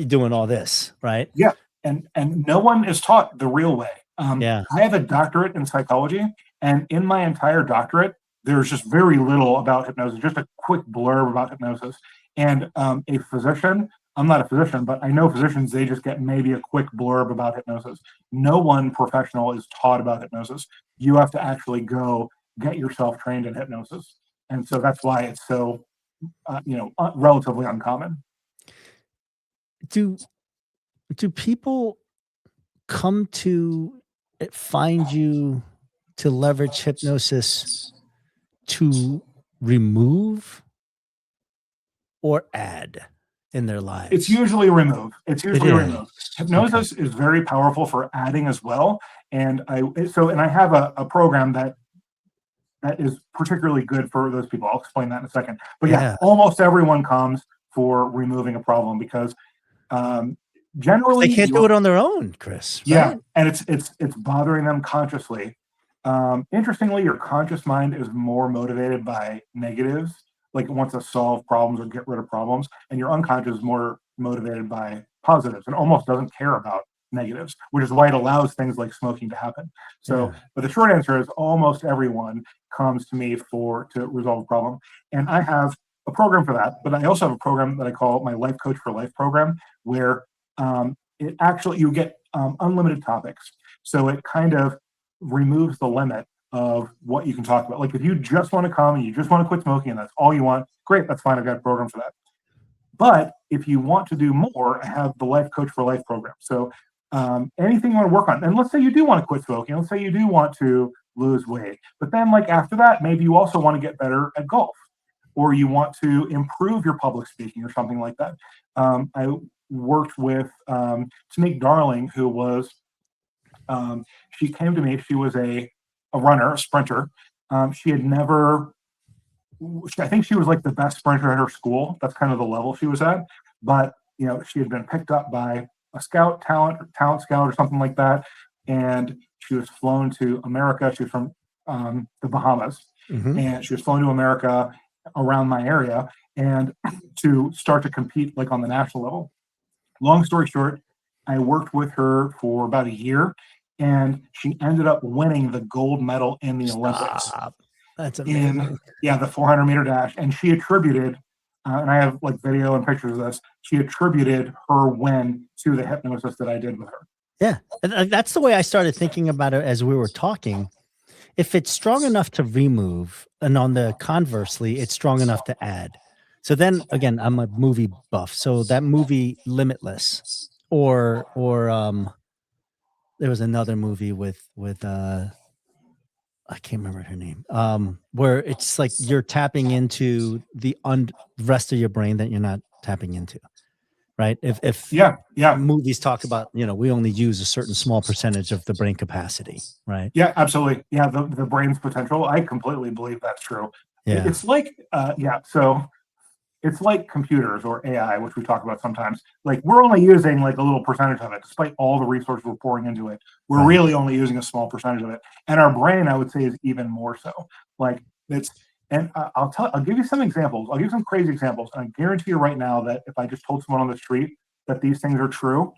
doing all this, right? Yeah. And no one is taught the real way. Yeah. I have a doctorate in psychology, and in my entire doctorate, there's just very little about hypnosis, just a quick blurb about hypnosis. And a physician, I'm not a physician, but I know physicians, they just get maybe a quick blurb about hypnosis. No one professional is taught about hypnosis. You have to actually go get yourself trained in hypnosis. And so that's why it's so, relatively uncommon. Do people come to find you to leverage hypnosis to remove or add in their lives? It's usually remove. Remove. Hypnosis is very powerful for adding as well. And I have a program that is particularly good for those people. I'll explain that in a second. But yeah, almost everyone comes for removing a problem because generally they can't do it on their own, Chris. Right? Yeah, and it's bothering them consciously. Interestingly, your conscious mind is more motivated by negatives, like it wants to solve problems or get rid of problems, and your unconscious is more motivated by positives and almost doesn't care about negatives, which is why it allows things like smoking to happen. So, but the short answer is almost everyone comes to me to resolve a problem, and I have a program for that. But I also have a program that I call my Life Coach for Life program, where it actually, you get unlimited topics. So it kind of removes the limit of what you can talk about. Like if you just want to come and you just want to quit smoking and that's all you want, great, that's fine. I've got a program for that. But if you want to do more, I have the Life Coach for Life program. So anything you want to work on, and let's say you do want to quit smoking, let's say you do want to lose weight, but then like after that, maybe you also want to get better at golf, or you want to improve your public speaking or something like that. I worked with Tamik Darling, who was, she came to me, she was a runner, a sprinter. She had never, I think she was like the best sprinter at her school. That's kind of the level she was at. But, you know, she had been picked up by a scout, talent scout or something like that. And she was flown to America. She was from the Bahamas. And she was flown to America around my area and to start to compete like on the national level. Long story short, I worked with her for about a year, and she ended up winning the gold medal in the Olympics. That's amazing. The 400 meter dash. And she attributed, and I have like video and pictures of this, she attributed her win to the hypnosis that I did with her. Yeah. And that's the way I started thinking about it as we were talking. If it's strong enough to remove, and on the conversely, it's strong enough to add. So then again, I'm a movie buff. So that movie Limitless, or there was another movie with I can't remember her name. Where it's like you're tapping into the rest of your brain that you're not tapping into. Right. If movies talk about, you know, we only use a certain small percentage of the brain capacity. Right. Yeah, absolutely. Yeah. The brain's potential. I completely believe that's true. Yeah. It's like, so it's like computers or AI, which we talk about sometimes. Like we're only using like a little percentage of it, despite all the resources we're pouring into it. We're really only using a small percentage of it. And our brain, I would say, is even more so. Like it's, and I'll give you some examples. I'll give you some crazy examples. And I guarantee you right now that if I just told someone on the street that these things are true,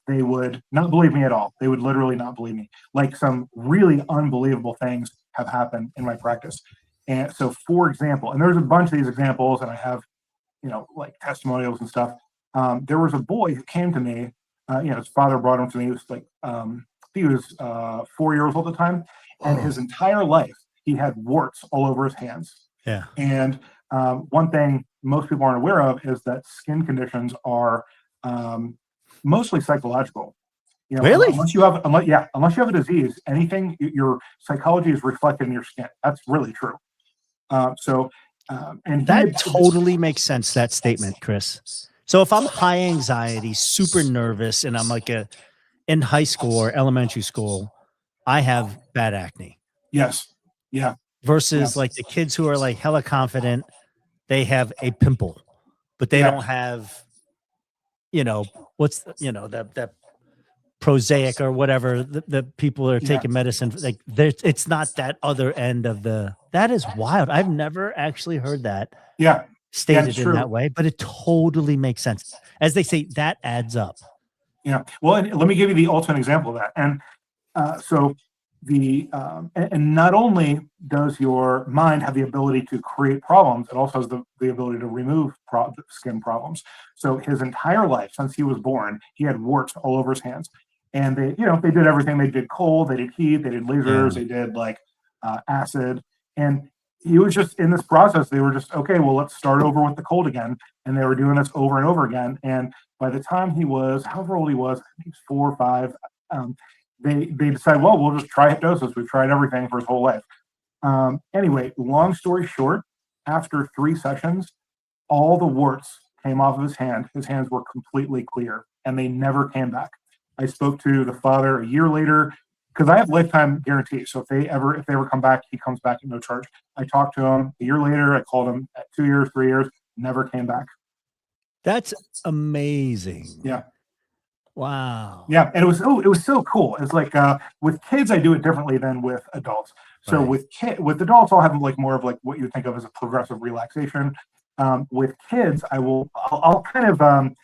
they would not believe me at all. They would literally not believe me. Like some really unbelievable things have happened in my practice. And so, for example, and there's a bunch of these examples, and I have, you know, like testimonials and stuff. There was a boy who came to me. His father brought him to me. He was like, he was 4 years old at the time, and his entire life he had warts all over his hands. Yeah. And one thing most people aren't aware of is that skin conditions are mostly psychological. You know, Really? unless you have a disease, anything your psychology is reflected in your skin. That's really true. And that totally makes sense, that statement, Chris. So if I'm high anxiety, super nervous, and I'm like in high school or elementary school, I have bad acne. Yes. Yeah. Versus like the kids who are like hella confident, they have a pimple, but they don't have, what's that prosaic or whatever the people are taking medicine for, like it's not that other end of that is wild. I've never actually heard that stated in that way, but it totally makes sense. As they say, that adds up. Yeah. Well, and let me give you the ultimate example of that. And and not only does your mind have the ability to create problems, it also has the ability to remove skin problems. So his entire life, since he was born, he had warts all over his hands. And they did everything. They did cold, they did heat, they did lasers, they did like acid. And he was just in this process. They were just, okay, well, let's start over with the cold again. And they were doing this over and over again. And by the time he was, however old he was, I think he was 4 or 5, they decided, well, we'll just try hypnosis. We've tried everything for his whole life. Anyway, long story short, after 3 sessions, all the warts came off of his hand. His hands were completely clear, and they never came back. I spoke to the father a year later, because I have lifetime guarantee. So if they ever come back, he comes back at no charge. I talked to him a year later. I called him at 2 years, 3 years, never came back. That's amazing. Yeah. Wow. Yeah, and it was so cool. It's like with kids, I do it differently than with adults. So with adults, I'll have like more of like what you think of as a progressive relaxation. With kids, I'll kind of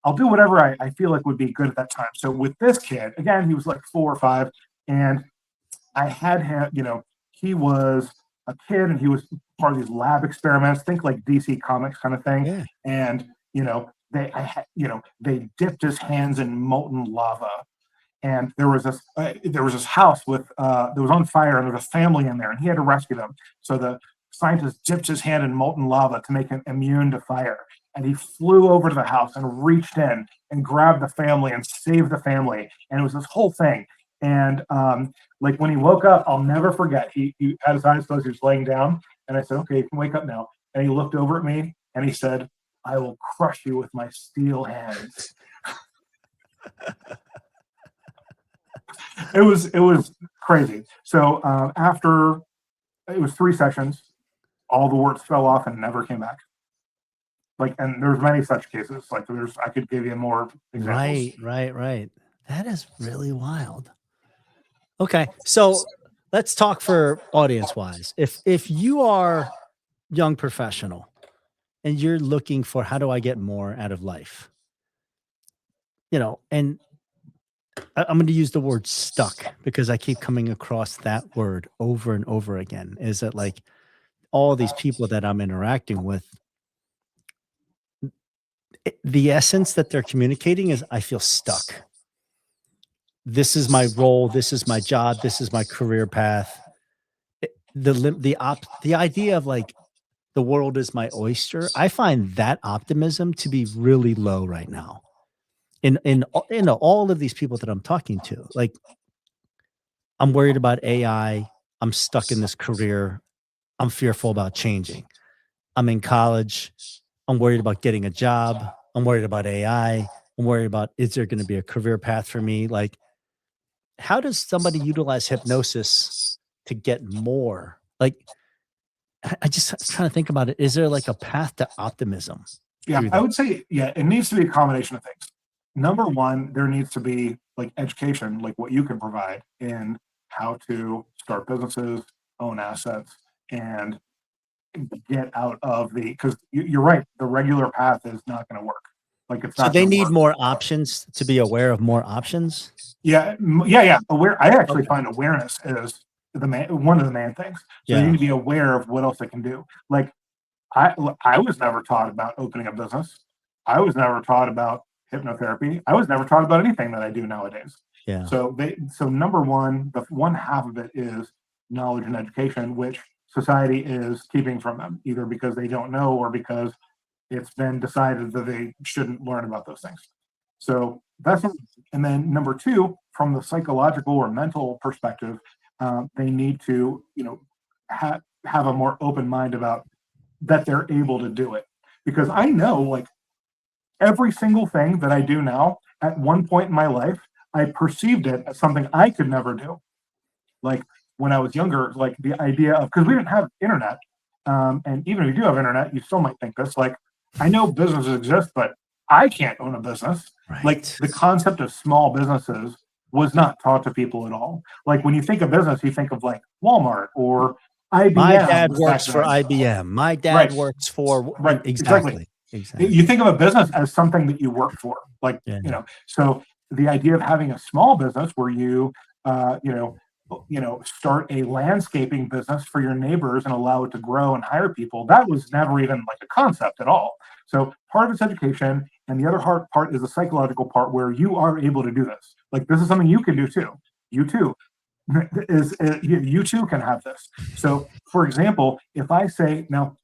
I'll do whatever I feel like would be good at that time. So with this kid, again, he was like 4 or 5, and I had him. He was a kid, and he was part of these lab experiments. Think like DC Comics kind of thing. Yeah. And they dipped his hands in molten lava, and there was this house with that was on fire, and there was a family in there, and he had to rescue them. So the scientist dipped his hand in molten lava to make him immune to fire, and he flew over to the house and reached in and grabbed the family and saved the family, and it was this whole thing. And like when he woke up, I'll never forget. He had his eyes closed. He was laying down, and I said, "Okay, you can wake up now." And he looked over at me and he said, "I will crush you with my steel hands." It was crazy. So after it was 3 sessions, all the warts fell off and never came back. Like, and there's many such cases. Like I could give you more examples. Right. That is really wild. Okay, so let's talk for audience wise. If you are young professional and you're looking for how do I get more out of life, and I'm going to use the word stuck because I keep coming across that word over and over again. Is that like all these people that I'm interacting with, the essence that they're communicating is I feel stuck. This is my role. This is my job. This is my career path. The idea of like the world is my oyster. I find that optimism to be really low right now. In all of these people that I'm talking to, like I'm worried about AI. I'm stuck in this career. I'm fearful about changing. I'm in college. I'm worried about getting a job. I'm worried about AI. I'm worried about, is there going to be a career path for me? Like, how does somebody utilize hypnosis to get more? Like, I just trying to think about it. Is there like a path to optimism? Yeah, I would say, it needs to be a combination of things. Number one, there needs to be like education, like what you can provide in how to start businesses, own assets, and get out of because you're right, the regular path is not going to work. Like it's not. So they need more options to be aware of more options. Yeah. Aware. I actually find awareness is one of the main things. So you need to be aware of what else they can do. Like I was never taught about opening a business. I was never taught about hypnotherapy. I was never taught about anything that I do nowadays. Yeah. So number one, the one half of it is knowledge and education, which society is keeping from them, either because they don't know or because it's been decided that they shouldn't learn about those things. So and then number two, from the psychological or mental perspective, they need to, have a more open mind about that they're able to do it. Because I know, like, every single thing that I do now, at one point in my life, I perceived it as something I could never do. Like when I was younger, like the idea of, because we didn't have internet, and even if you do have internet, you still might think this, like, I know businesses exist, but I can't own a business. Right. Like the concept of small businesses was not taught to people at all. Like when you think of business, you think of like Walmart or IBM. My dad works for IBM. My dad works for exactly. You think of a business as something that you work for, like, so the idea of having a small business where you, start a landscaping business for your neighbors and allow it to grow and hire people, that was never even like a concept at all. So part of it's education, and the other hard part is the psychological part where you are able to do this. Like this is something you can do too. You too you too can have this. So for example, if I say, now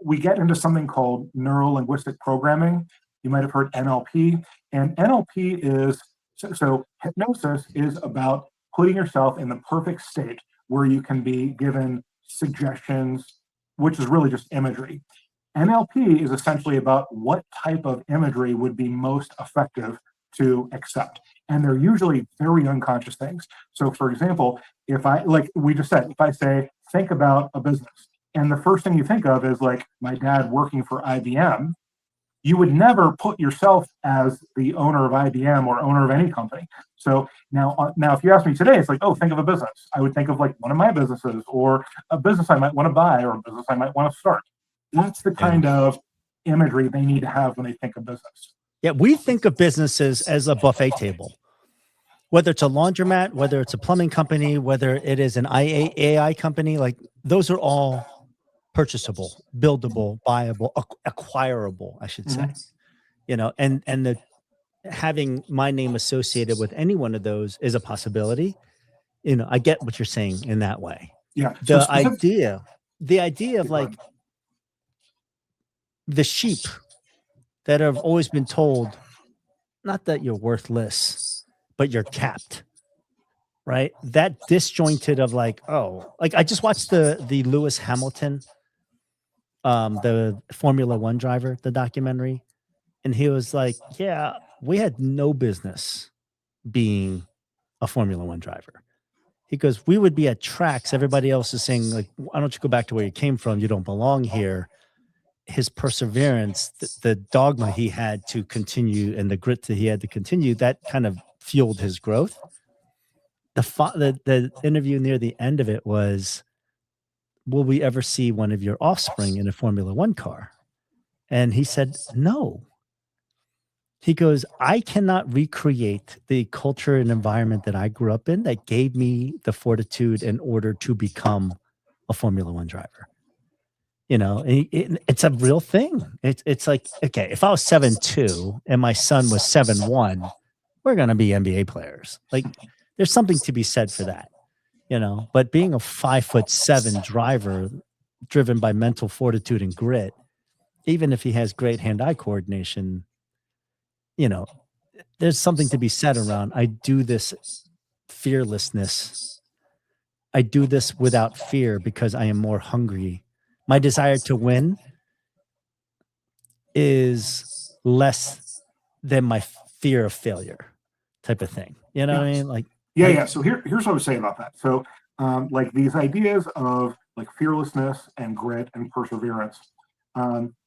we get into something called neuro-linguistic programming. You might have heard NLP, and NLP is, so hypnosis is about putting yourself in the perfect state where you can be given suggestions, which is really just imagery. NLP is essentially about what type of imagery would be most effective to accept. And they're usually very unconscious things. So for example, if I, like we just said, if I say, think about a business, and the first thing you think of is like my dad working for IBM, you would never put yourself as the owner of IBM or owner of any company. So now if you ask me today, it's like, oh, think of a business. I would think of like one of my businesses or a business I might want to buy or a business I might want to start. That's the kind of imagery they need to have when they think of business. Yeah, we think of businesses as a buffet table, whether it's a laundromat, whether it's a plumbing company, whether it is an AI company, like those are all purchasable, buildable, buyable, acquirable, I should say. And the having my name associated with any one of those is a possibility. I get what you're saying in that way. Yeah. The idea of like the sheep that have always been told, not that you're worthless, but you're capped, right? That disjointed of like, oh, like I just watched the Lewis Hamilton, the Formula One driver, the documentary. And he was like, yeah, we had no business being a Formula One driver. He goes, we would be at tracks. Everybody else is saying, like, why don't you go back to where you came from? You don't belong here. His perseverance, the dogma he had to continue and the grit that he had to continue, that kind of fueled his growth. The interview near the end of it was, will we ever see one of your offspring in a Formula One car? And he said, no. He goes, I cannot recreate the culture and environment that I grew up in that gave me the fortitude in order to become a Formula One driver. It's a real thing. It's like, okay, if I was 7'2" and my son was 7'1", we're going to be NBA players. Like there's something to be said for that, but being a 5'7" driver driven by mental fortitude and grit, even if he has great hand-eye coordination, there's something to be said around, I do this fearlessness. I do this without fear because I am more hungry. My desire to win is less than my fear of failure type of thing. You know what I mean? Like, yeah. So here's what I would say about that. So like these ideas of like fearlessness and grit and perseverance,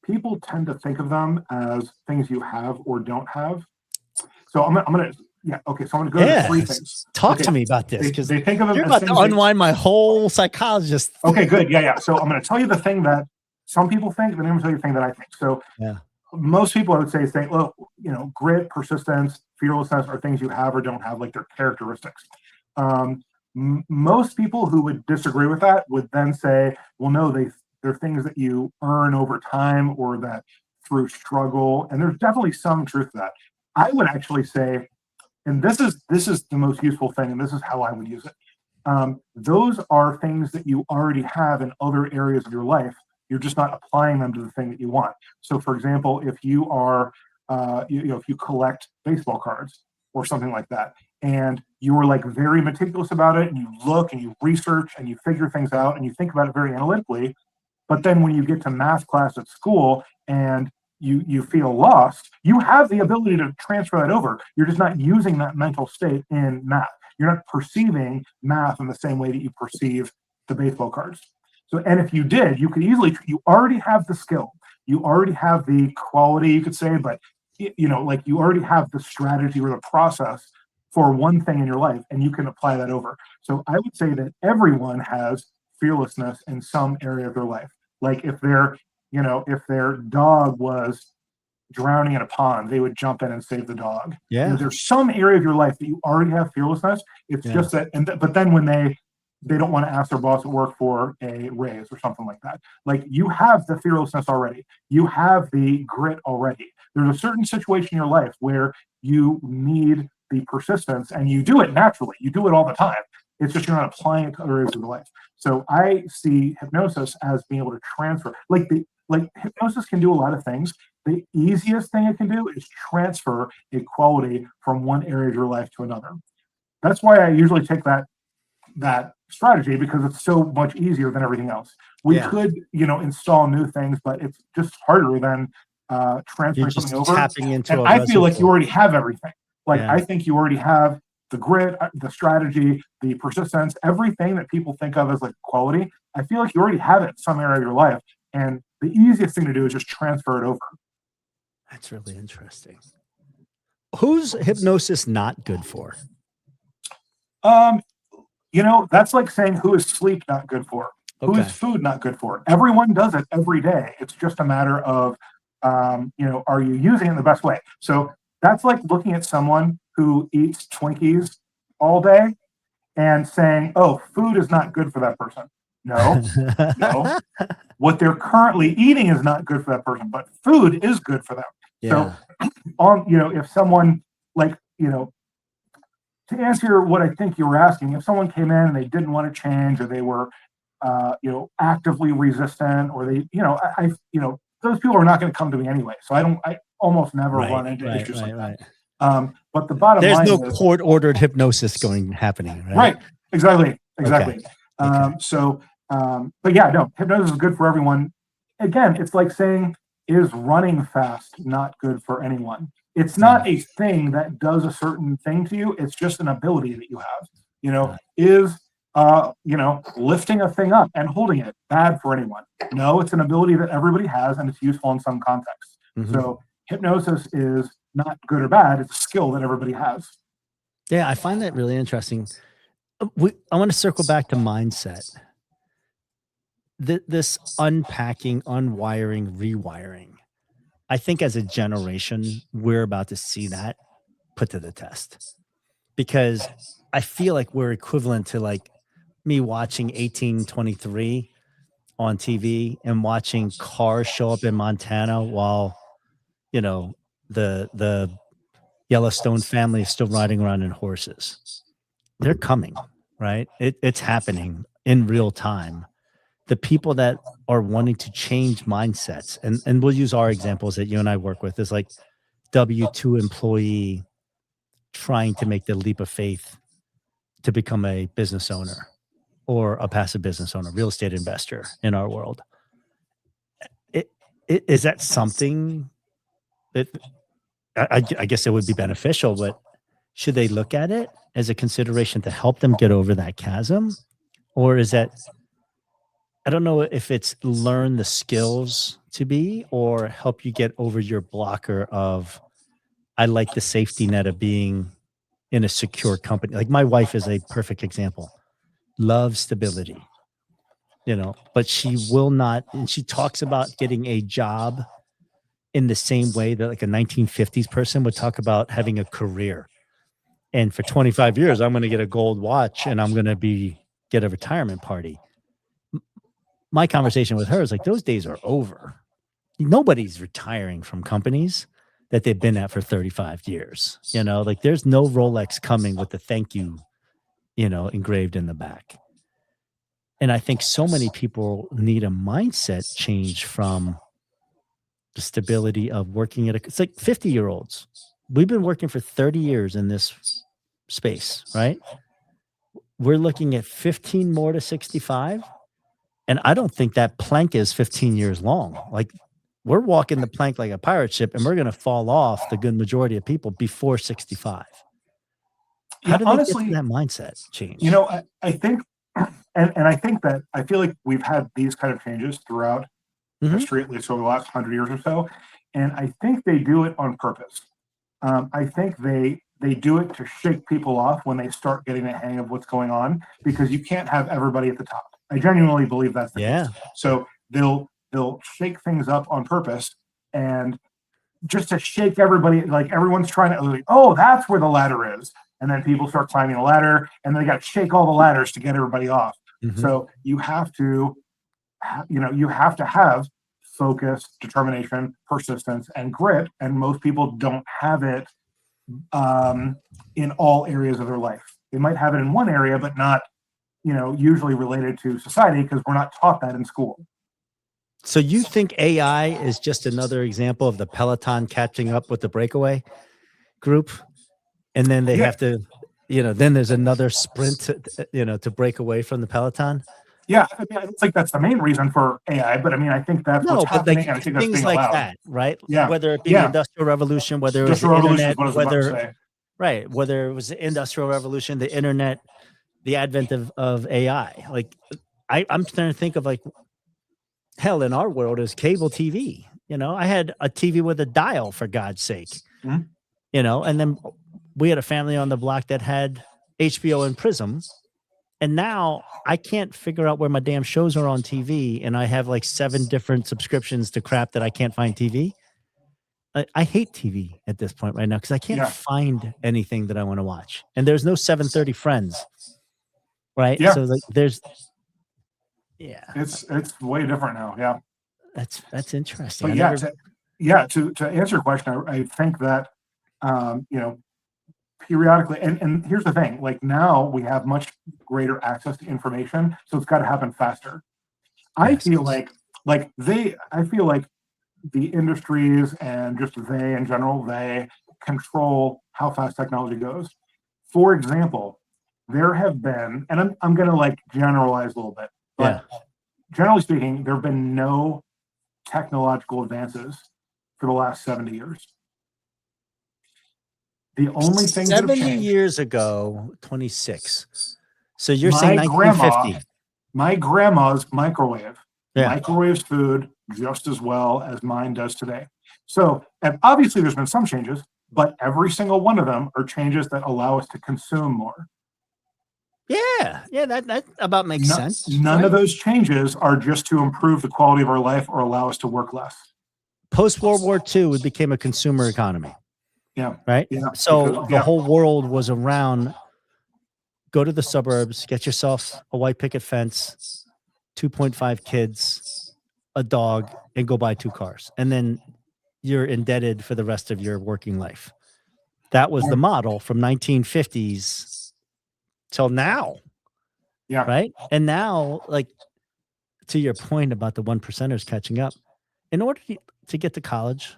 people tend to think of them as things you have or don't have. So I'm gonna okay. So I'm gonna go to three things. Talk to me about this because they think of them. You're about to unwind my whole psychologist. Okay, good. Yeah. So I'm gonna tell you the thing that some people think, but I'm gonna tell you the thing that I think. So most people I would say think, well, grit, persistence, fearlessness are things you have or don't have, like they're characteristics. Most people who would disagree with that would then say, well, no, they're things that you earn over time or that through struggle. And there's definitely some truth to that. I would actually say, and this is the most useful thing, and this is how I would use it. Those are things that you already have in other areas of your life. You're just not applying them to the thing that you want. So, for example, if you are, if you collect baseball cards or something like that, and you are like very meticulous about it, and you look and you research and you figure things out and you think about it very analytically, but then when you get to math class at school and you feel lost, you have the ability to transfer that over. You're just not using that mental state in math. You're not perceiving math in the same way that you perceive the baseball cards. So, and if you did, you could easily, you already have the skill, you already have the quality, you could say, but like you already have the strategy or the process for one thing in your life, and you can apply that over. So I would say that everyone has fearlessness in some area of their life. Like if their dog was drowning in a pond, they would jump in and save the dog. Yeah. There's some area of your life that you already have fearlessness. It's just that, but then when they don't want to ask their boss at work for a raise or something like that. Like you have the fearlessness already. You have the grit already. There's a certain situation in your life where you need the persistence, and you do it naturally. You do it all the time. It's just you're not applying it to other areas of your life. So I see hypnosis as being able to transfer. Like hypnosis can do a lot of things. The easiest thing it can do is transfer a quality from one area of your life to another. That's why I usually take that strategy, because it's so much easier than everything else. We could, install new things, but it's just harder than transferring something over. Tapping into and I feel like you already have everything. I think you already have the grit, the strategy, the persistence, everything that people think of as like quality. I feel like you already have it in some area of your life. And the easiest thing to do is just transfer it over. That's really interesting. Who's hypnosis not good for? That's like saying who is sleep not good for? Okay. Who is food not good for? Everyone does it every day. It's just a matter of, are you using it in the best way? So that's like looking at someone who eats Twinkies all day and saying, oh, food is not good for that person. No. What they're currently eating is not good for that person, but food is good for them. Yeah. So, if someone to answer what I think you were asking, if someone came in and they didn't want to change, or they were, actively resistant, or they, those people are not going to come to me anyway. So I almost never run into issues like that. But the bottom line there's no court-ordered hypnosis happening, right? Right. Exactly. Okay. But yeah, no, hypnosis is good for everyone. Again, it's like saying, is running fast not good for anyone? It's not a thing that does a certain thing to you. It's just an ability that you have. Is lifting a thing up and holding it bad for anyone? No, it's an ability that everybody has, and it's useful in some contexts. Mm-hmm. So hypnosis is not good or bad. It's a skill that everybody has. Yeah, I find that really interesting. I want to circle back to mindset. This unpacking, unwiring, rewiring. I think as a generation, we're about to see that put to the test, because I feel like we're equivalent to like me watching 1823 on TV and watching cars show up in Montana while, the Yellowstone family is still riding around in horses. They're coming, right? It's happening in real time. The people that are wanting to change mindsets, and we'll use our examples that you and I work with, is like W-2 employee trying to make the leap of faith to become a business owner or a passive business owner, real estate investor in our world. Is that something that I guess it would be beneficial, but should they look at it as a consideration to help them get over that chasm? Or is that, I don't know if it's learn the skills to be, or help you get over your blocker of, I like the safety net of being in a secure company. Like my wife is a perfect example. Loves stability, but she will not, and she talks about getting a job in the same way that like a 1950s person would talk about having a career. And for 25 years, I'm going to get a gold watch and I'm going to get a retirement party. My conversation with her is like, those days are over. Nobody's retiring from companies that they've been at for 35 years. Like there's no Rolex coming with the thank you engraved in the back. And I think so many people need a mindset change from the stability of working it's like 50-year-olds. We've been working for 30 years in this space, right? We're looking at 15 more to 65. And I don't think that plank is 15 years long. Like, we're walking the plank like a pirate ship, and we're going to fall off the good majority of people before 65. How Yeah, do they get to honestly, that mindset change? I think, and I think that I feel like we've had these kind of changes throughout Mhm. history, at least over the last 100 years or so. And I think they do it on purpose. I think they do it to shake people off when they start getting a hang of what's going on, because you can't have everybody at the top. I genuinely believe that's the Yeah. case. So they'll shake things up on purpose, and just to shake everybody, like everyone's trying to, like, oh, that's where the ladder is. And then people start climbing the ladder, and they got to shake all the ladders to get everybody off. Mhm. So you have to, you have to have focus, determination, persistence, and grit. And most people don't have it in all areas of their life. They might have it in one area, but not, usually related to society, because we're not taught that in school. So you think AI is just another example of the Peloton catching up with the breakaway group? And then they Yeah. have to, then there's another sprint to break away from the Peloton? Yeah, I mean, I don't think that's the main reason for AI, but I mean, I think that's No, what's but happening, like and I think that's things being like allowed. that, right? Yeah. Whether it be the Yeah. Industrial Revolution, whether it was the Industrial revolution internet, is what I was about to whether say. right, whether it was the Industrial Revolution, the internet, the advent of AI. Like, I'm trying to think of, like, hell, in our world is cable TV. I had a TV with a dial, for God's sake. Mhm. And then we had a family on the block that had HBO and Prism. And now I can't figure out where my damn shows are on TV, and I have like 7 different subscriptions to crap that I can't find TV. I hate TV at this point right now because I can't Yeah. find anything that I want to watch. And there's no 7:30 Friends, right? Yeah. So like It's way different now. Yeah. that's interesting. But to answer your question, I think that, periodically, and here's the thing, like, now we have much greater access to information, so it's got to happen faster. I Yes. feel like the industries, and just they in general, they control how fast technology goes. For example, there have been, and I'm going to like generalize a little bit, but generally speaking, there have been no technological advances for the last 70 years. The only thing that have 70 changed, years ago, 26. So you're saying 1950. my grandma's microwave Yeah. microwaves food just as well as mine does today. So, and obviously there's been some changes, but every single one of them are changes that allow us to consume more. Yeah, that about makes sense. None of those changes are just to improve the quality of our life or allow us to work less. Post World War II, we became a consumer economy. Yeah. Right. Yeah. So the whole world was around. Go to the suburbs, get yourself a white picket fence, 2.5 kids, a dog, and go buy 2 cars, and then you're indebted for the rest of your working life. That was the model from 1950s till now. Yeah. Right. And now, like, to your point about the 1%ers catching up, in order to get to college,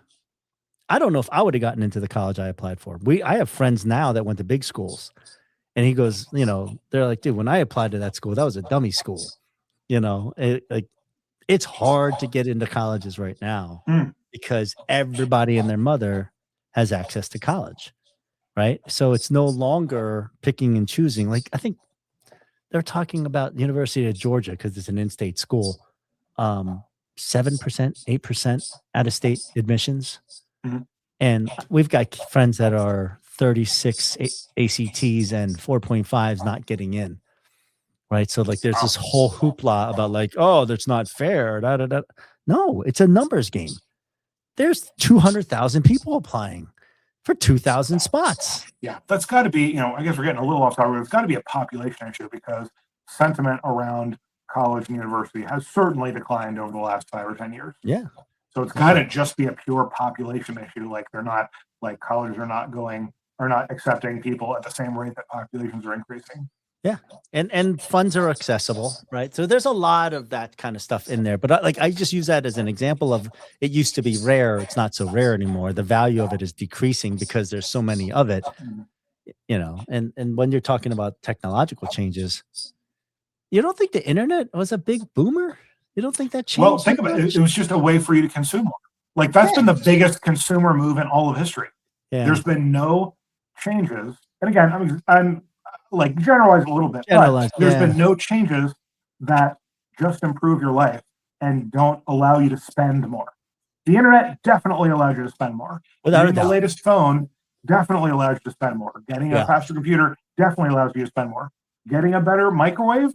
I don't know if I would have gotten into the college I applied for. I have friends now that went to big schools, and he goes, they're like, dude, when I applied to that school, that was a dummy school. It's hard to get into colleges right now because everybody and their mother has access to college. Right. So it's no longer picking and choosing. Like, I think they're talking about the University of Georgia, because it's an in-state school. 7%, 8% out-of-state admissions. And we've got friends that are 36 ACTs and 4.5s not getting in. Right. So like there's this whole hoopla about like, oh, that's not fair. No, it's a numbers game. There's 200,000 people applying for 2,000 spots. Yeah, that's got to be, I guess we're getting a little off topic. It's got to be a population issue, because sentiment around college and university has certainly declined over the last 5 or 10 years. Yeah. So it's got to just be a pure population issue. Like, they're not, like, colleges are not accepting people at the same rate that populations are increasing. Yeah. And funds are accessible, right? So there's a lot of that kind of stuff in there. But I just use that as an example of it used to be rare. It's not so rare anymore. The value of it is decreasing because there's so many of it, and when you're talking about technological changes, you don't think the internet was a big boomer? You don't think that Well, changed think that about it. much? It was just a way for you to consume more. Like that's been the biggest consumer move in all of history. Yeah. There's been no changes. And again, I'm like generalizing a little bit, Generalized, but there's yeah. been no changes that just improve your life and don't allow you to spend more. The internet definitely allows you to spend more. Without a Getting the doubt. latest phone definitely allows you to spend more. Getting a Yeah. faster computer definitely allows you to spend more. Getting a better microwave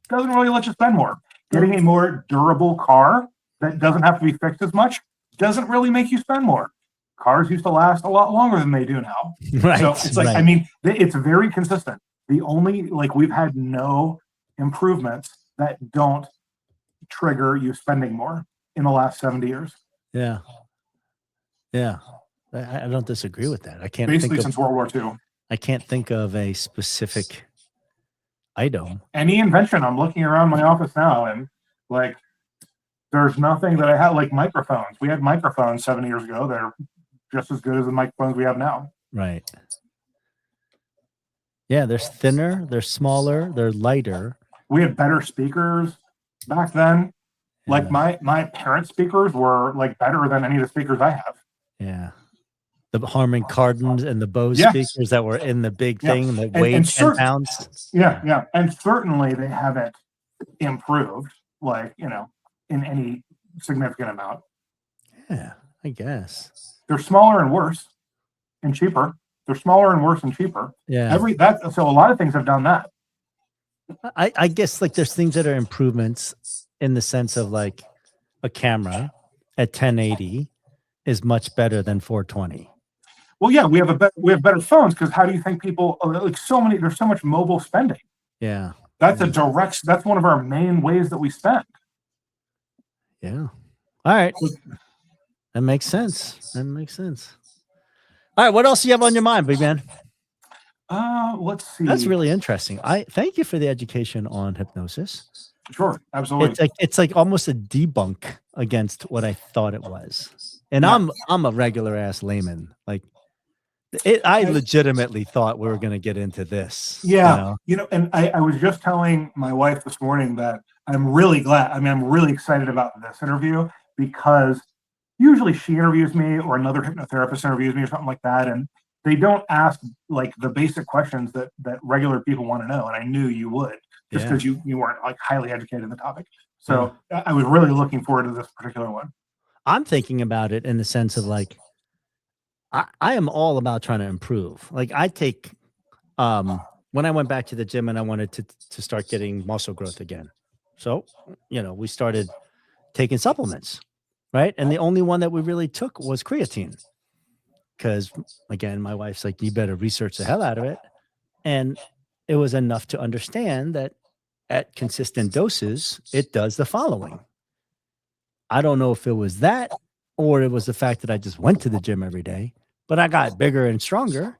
doesn't really let you spend more. Getting a more durable car that doesn't have to be fixed as much doesn't really make you spend more. Cars used to last a lot longer than they do now. Right. So it's like, right. I mean, it's very consistent. The only, like, we've had no improvements that don't trigger you spending more in the last 70 years. Yeah. Yeah. I don't disagree with that. I can't Basically think of since World War II. I can't think of a specific item. Any invention, I'm looking around my office now and like there's nothing that I had, like microphones. We had microphones 7 years ago. They're just as good as the microphones we have now. Right. Yeah, they're thinner, they're smaller, they're lighter. We had better speakers back then. Like Yeah. my parents' speakers were like better than any of the speakers I have. Yeah. The Harman Kardons and the Bose Yes. speakers that were in the big Yeah. thing that And weighed 10 certain- pounds. Yeah. And certainly they haven't improved, like, in any significant amount. Yeah, I guess. They're smaller and worse and cheaper. They're smaller and worse and cheaper. Yeah. So a lot of things have done that. I guess like there's things that are improvements in the sense of like a camera at 1080 is much better than 420. Well, yeah, we have better phones because how do you think people like there's so much mobile spending. Yeah. That's that's one of our main ways that we spend. Yeah. All right. That makes sense. That makes sense. All right. What else do you have on your mind, big man? Let's see. That's really interesting. I thank you for the education on hypnosis. Sure, absolutely. It's like almost a debunk against what I thought it was. And Yeah. I'm a regular ass layman. Like I legitimately thought we were going to get into this. Yeah. And I was just telling my wife this morning that I'm really glad. I mean, I'm really excited about this interview because usually she interviews me or another hypnotherapist interviews me or something like that. And they don't ask like the basic questions that regular people want to know. And I knew you would just because you weren't like highly educated in the topic. So I was really looking forward to this particular one. I'm thinking about it in the sense of like, I am all about trying to improve. Like I take, when I went back to the gym and I wanted to start getting muscle growth again. So, we started taking supplements, right? And the only one that we really took was creatine. Because again, my wife's like, you better research the hell out of it. And it was enough to understand that at consistent doses, it does the following. I don't know if it was that or it was the fact that I just went to the gym every day, but I got bigger and stronger,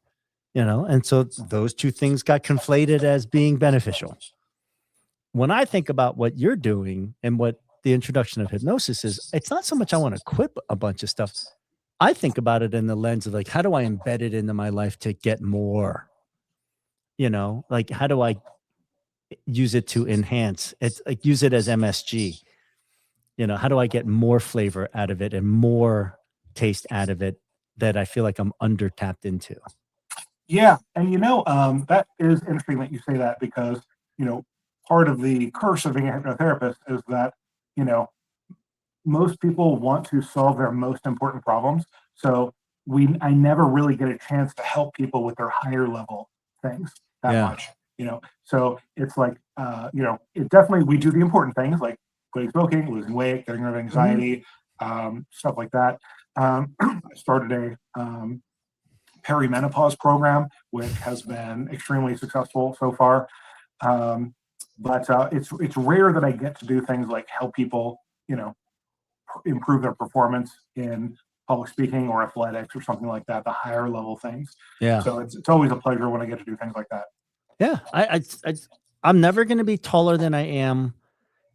and so those two things got conflated as being beneficial. When I think about what you're doing and what the introduction of hypnosis is, it's not so much I want to quit a bunch of stuff. I think about it in the lens of like, how do I embed it into my life to get more? Like how do I use it to enhance? It's like use it as MSG. How do I get more flavor out of it and more taste out of it that I feel like I'm under tapped into? Yeah. And, that is interesting that you say that because, part of the curse of being a hypnotherapist is that, most people want to solve their most important problems. So I never really get a chance to help people with their higher level things that much, So it's like, it definitely, we do the important things like quitting smoking, losing weight, getting rid of anxiety, stuff like that. I started a perimenopause program, which has been extremely successful so far. But it's rare that I get to do things like help people, improve their performance in public speaking or athletics or something like that, the higher level things. Yeah. So it's always a pleasure when I get to do things like that. Yeah, I'm never going to be taller than I am,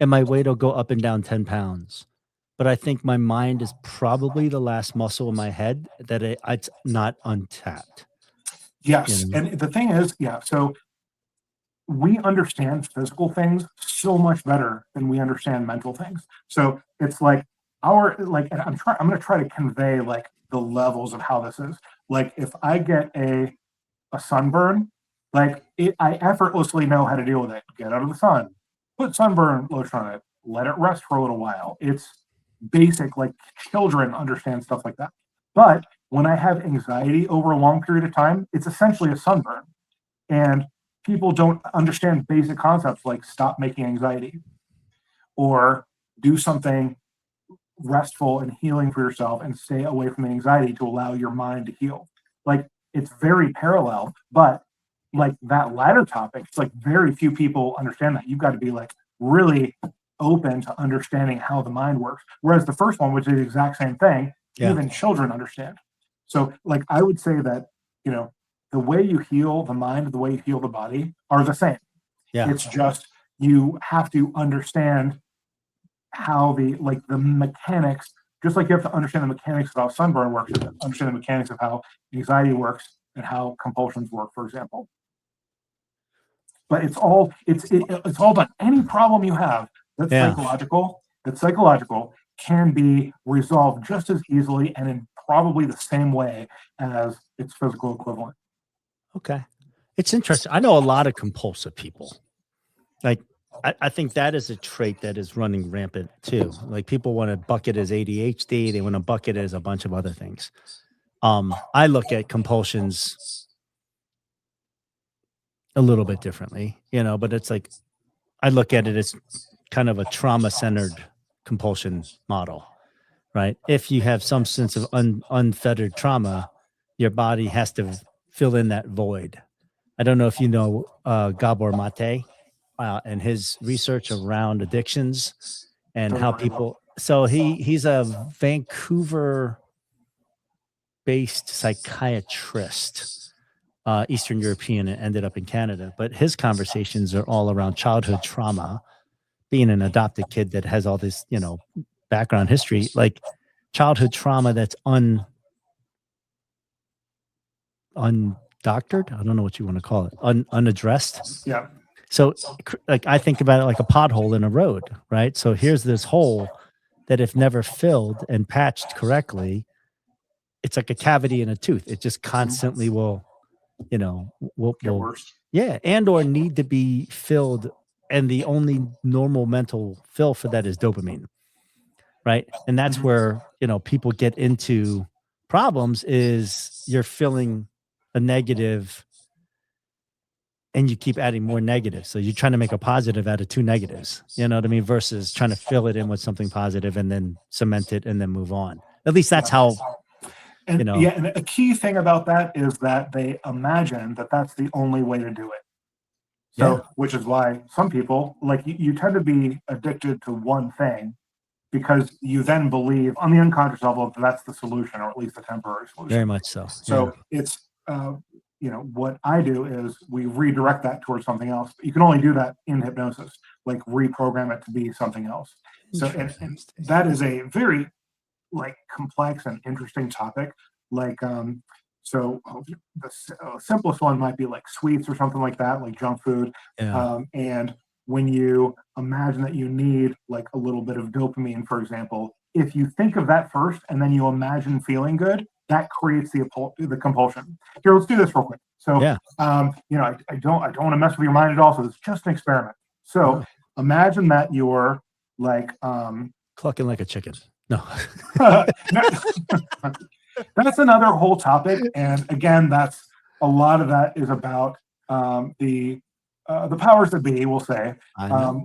and my weight will go up and down 10 pounds. But I think my mind is probably the last muscle in my head that it's not untapped. You Yes. know? And the thing is, yeah, so we understand physical things so much better than we understand mental things. So it's like and I'm going to try to convey like the levels of how this is. Like if I get a sunburn, I effortlessly know how to deal with it. Get out of the sun, put sunburn lotion on it, let it rest for a little while. It's basic, like children understand stuff like that. But when I have anxiety over a long period of time, it's essentially a sunburn. And people don't understand basic concepts like stop making anxiety or do something restful and healing for yourself and stay away from the anxiety to allow your mind to heal. Like it's very parallel, but like that latter topic, it's like very few people understand that. You've got to be like really open to understanding how the mind works. Whereas the first one, which is the exact same thing, even children understand. So like I would say that, the way you heal the mind, the way you heal the body are the same. Yeah. It's just you have to understand how the mechanics, just like you have to understand the mechanics of how sunburn works, you have to understand the mechanics of how anxiety works and how compulsions work, for example. But it's all about any problem you have that's psychological can be resolved just as easily and in probably the same way as its physical equivalent. Okay. It's interesting. I know a lot of compulsive people. Like, I think that is a trait that is running rampant too. Like people want to bucket as ADHD. They want to bucket as a bunch of other things. I look at compulsions a little bit differently, but it's like, I look at it as kind of a trauma-centered compulsion model, right? If you have some sense of unfettered trauma, your body has to fill in that void. I don't know if you know Gabor Mate and his research around addictions and how people. So he's a Vancouver-based psychiatrist, Eastern European, and ended up in Canada. But his conversations are all around childhood trauma, being an adopted kid that has all this, background history, like childhood trauma that's undoctored. I don't know what you want to call it, unaddressed. Yeah. So like I think about it like a pothole in a road, right? So here's this hole that if never filled and patched correctly, it's like a cavity in a tooth. It just constantly will Get worse. Yeah, and or need to be filled. And the only normal mental fill for that is dopamine, right? And that's where, people get into problems is you're filling a negative and you keep adding more negatives. So you're trying to make a positive out of two negatives, you know what I mean? Versus trying to fill it in with something positive and then cement it and then move on. At least that's how, and a key thing about that is that they imagine that that's the only way to do it. So, which is why some people, like you tend to be addicted to one thing because you then believe on the unconscious level that that's the solution, or at least the temporary solution. Very much so. So it's, what I do is we redirect that towards something else. But you can only do that in hypnosis, like reprogram it to be something else. So, and that is a very complex and interesting topic. So the simplest one might be like sweets or something like that, like junk food. And when you imagine that you need like a little bit of dopamine, for example, if you think of that first and then you imagine feeling good, that creates the compulsion. Here, let's do this real quick. So, I don't want to mess with your mind at all. So it's just an experiment. So imagine that you're clucking like a chicken. No. That's another whole topic. And again, that's a lot of that is about the powers that be, we'll say,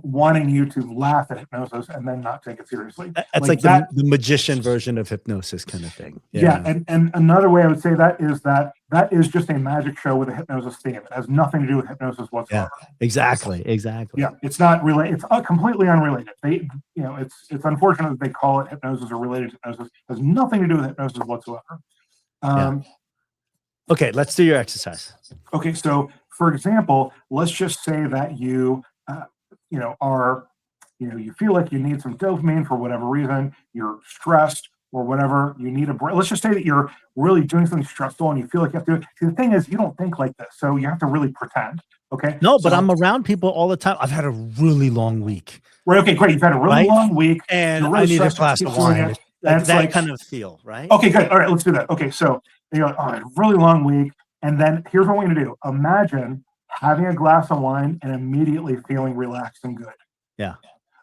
wanting you to laugh at hypnosis and then not take it seriously. That's like the magician version of hypnosis kind of thing. And another way I would say that is just a magic show with a hypnosis theme. It has nothing to do with hypnosis whatsoever. Yeah, exactly. Yeah, it's not related. It's completely unrelated. It's unfortunate that they call it hypnosis or related to hypnosis. It has nothing to do with hypnosis whatsoever. Okay, let's do your exercise. Okay, so for example, let's just say that you, you feel like you need some dopamine for whatever reason, you're stressed or whatever, you need a break. Let's just say that you're really doing something stressful and you feel like you have to. See, the thing is, you don't think like this, so you have to really pretend. Okay. No, but I'm around people all the time. I've had a really long week. Right. Okay. Great. You've had a really long week, and really I need a stressed, glass keep of doing wine. it, Like and it's that kind of feel, right? Okay. Good. All right. Let's do that. Okay. So you're like, oh, I had a really long week, and then here's what we're going to do. Imagine having a glass of wine and immediately feeling relaxed and good. Yeah.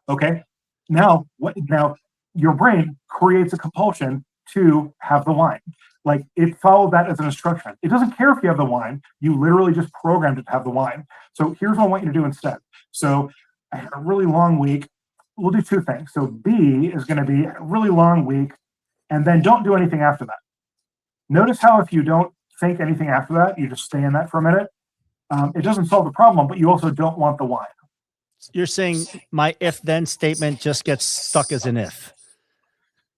Okay. Now, Now, your brain creates a compulsion to have the wine. Like it followed that as an instruction. It doesn't care if you have the wine. You literally just programmed it to have the wine. So here's what I want you to do instead. So I had a really long week. We'll do two things. So B is going to be a really long week, and then don't do anything after that. Notice how if you don't think anything after that, you just stay in that for a minute. It doesn't solve the problem, but you also don't want the wine. You're saying my if-then statement just gets stuck as an if.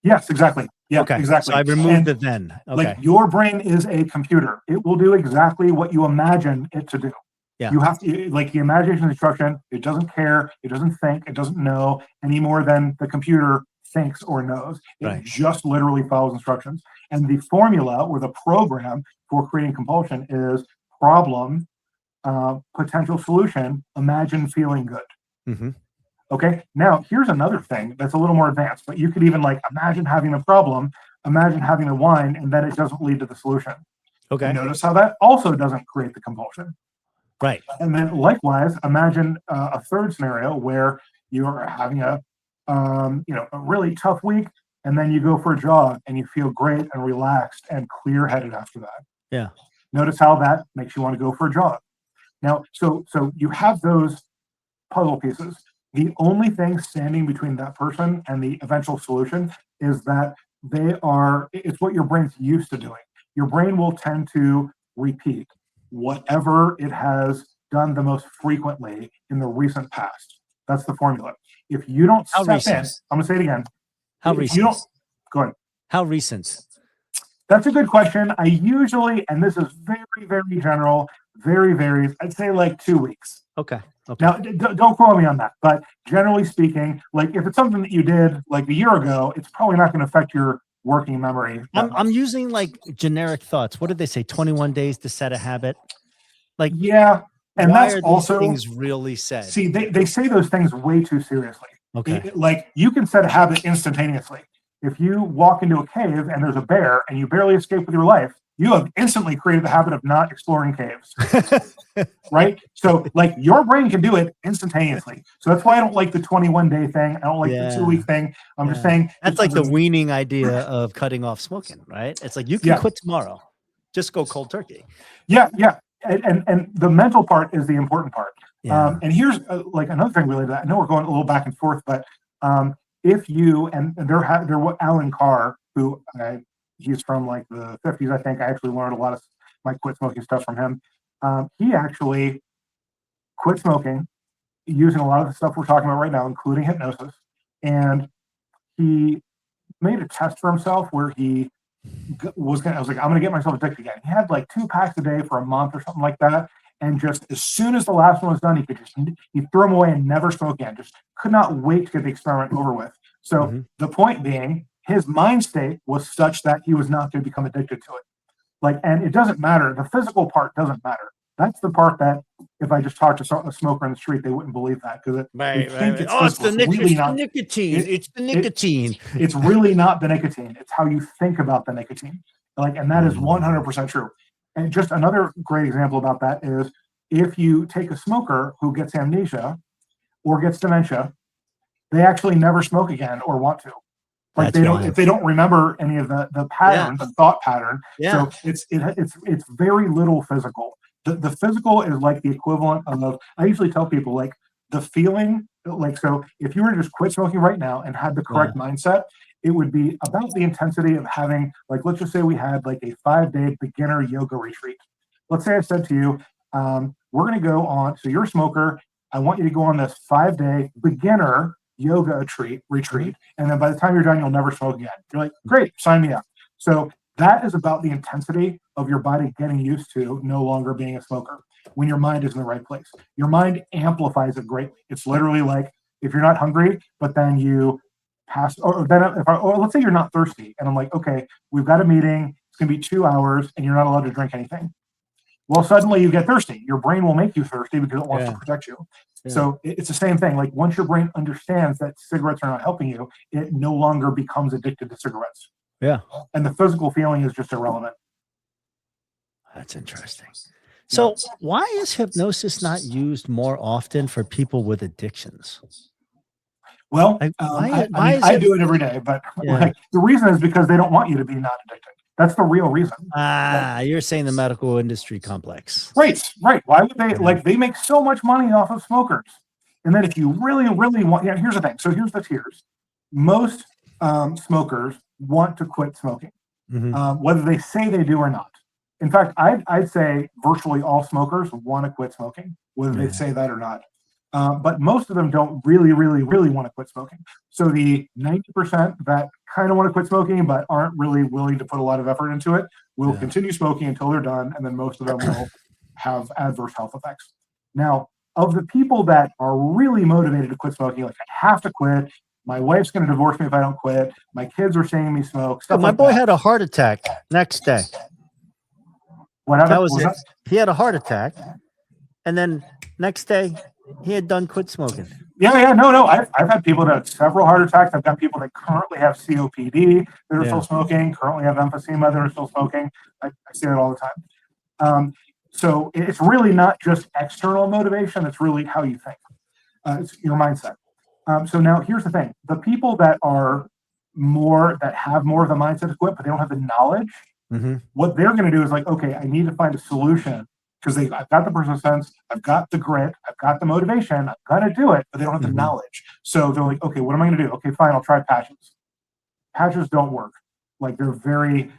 Yes, exactly. Yeah, okay. Exactly. So I removed it then. Okay. Like your brain is a computer. It will do exactly what you imagine it to do. Yeah. You have to, like the imagination instruction, it doesn't care, it doesn't think, it doesn't know any more than the computer thinks or knows. It just literally follows instructions. And the formula or the program for creating compulsion is problem, potential solution, imagine feeling good. Mm-hmm. Okay. Now here's another thing that's a little more advanced, but you could even like imagine having a problem, imagine having the wine, and then it doesn't lead to the solution. Okay. Notice how that also doesn't create the compulsion. Right. And then likewise, imagine a third scenario where you're having a really tough week, and then you go for a jog and you feel great and relaxed and clear-headed after that. Yeah. Notice how that makes you want to go for a jog. Now, so you have those puzzle pieces. The only thing standing between that person and the eventual solution is that it's what your brain's used to doing. Your brain will tend to repeat whatever it has done the most frequently in the recent past. That's the formula. If you don't step in, I'm going to say it again. How recent? Go ahead. How recent? That's a good question. I usually, and this is very, very general, very varies. I'd say like 2 weeks. Okay. Now, don't quote me on that, but generally speaking, like if it's something that you did like a year ago, it's probably not going to affect your working memory. I'm using like generic thoughts. What did they say? 21 days to set a habit. Like, yeah. And why that's are also things really said. See, they say those things way too seriously. Okay. Like you can set a habit instantaneously. If you walk into a cave and there's a bear and you barely escape with your life, you have instantly created the habit of not exploring caves. Right? So like your brain can do it instantaneously. So that's why I don't like the 21-day thing. I don't like the 2-week thing. I'm just saying that's like the weaning idea of cutting off smoking, right? It's like you can quit tomorrow. Just go cold turkey. Yeah. And the mental part is the important part. Yeah. And here's like another thing related to that. I know we're going a little back and forth, but if you and there Alan Carr, who he's from like the 50s, I think. I actually learned a lot of my quit smoking stuff from him. He actually quit smoking using a lot of the stuff we're talking about right now, including hypnosis. And he made a test for himself where he I was like, I'm going to get myself addicted again. He had like 2 packs a day for a month or something like that. And just as soon as the last one was done, he'd throw them away and never smoke again. Just could not wait to get the experiment over with. So the point being, his mind state was such that he was not going to become addicted to it. Like, and it doesn't matter. The physical part doesn't matter. That's the part that if I just talked to a smoker in the street, they wouldn't believe that because it's the nicotine. It's the nicotine. It's really not the nicotine. It's how you think about the nicotine. Like, and that is 100% true. And just another great example about that is if you take a smoker who gets amnesia or gets dementia, they actually never smoke again or want to. Like if they don't remember any of the pattern, the thought pattern. So it's very little physical. The physical is like the equivalent of, I usually tell people like the feeling, like, so if you were to just quit smoking right now and had the correct mindset, it would be about the intensity of having, like, let's just say we had like a 5-day beginner yoga retreat. Let's say I said to you, we're going to go on, so you're a smoker. I want you to go on this 5-day beginner yoga retreat. And then by the time you're done, you'll never smoke again. You're like, great, sign me up. So that is about the intensity of your body getting used to no longer being a smoker. when your mind is in the right place. Your mind amplifies it greatly. It's literally like if you're not hungry, but then you pass, or let's say you're not thirsty, and I'm like, okay, we've got a meeting. It's going to be 2 hours, and you're not allowed to drink anything. Well, suddenly you get thirsty. Your brain will make you thirsty because it wants to protect you. Yeah. So it's the same thing. Like once your brain understands that cigarettes are not helping you, it no longer becomes addicted to cigarettes. Yeah. And the physical feeling is just irrelevant. That's interesting. So why is hypnosis not used more often for people with addictions? Well, I do it every day, but like, the reason is because they don't want you to be not addicted. That's the real reason. You're saying the medical industry complex. Right. Why would they, like, they make so much money off of smokers. And then if you really, really want, here's the thing. So here's the tiers. Most smokers want to quit smoking, whether they say they do or not. In fact, I'd say virtually all smokers want to quit smoking, whether they say that or not. But most of them don't really, really, really want to quit smoking. So the 90% that kind of want to quit smoking but aren't really willing to put a lot of effort into it will continue smoking until they're done, and then most of them will have adverse health effects. Now, of the people that are really motivated to quit smoking, like I have to quit, my wife's going to divorce me if I don't quit, my kids are seeing me smoke. My boy had a heart attack next day. What happened? That was it. He had a heart attack, and then next day he had done quit smoking. No. I've had people that have several heart attacks. I've got people that currently have COPD that are still smoking, currently have emphysema that are still smoking. I see that all the time. So it's really not just external motivation. It's really how you think. It's your mindset. So now here's the thing. The people that have more of the mindset to quit, but they don't have the knowledge, what they're going to do is like, okay, I need to find a solution because I've got the persistence, I've got the grit, I've got the motivation, I'm going to do it, but they don't have the knowledge. So they're like, okay, what am I going to do? Okay, fine, I'll try patches. Patches don't work. Like they're very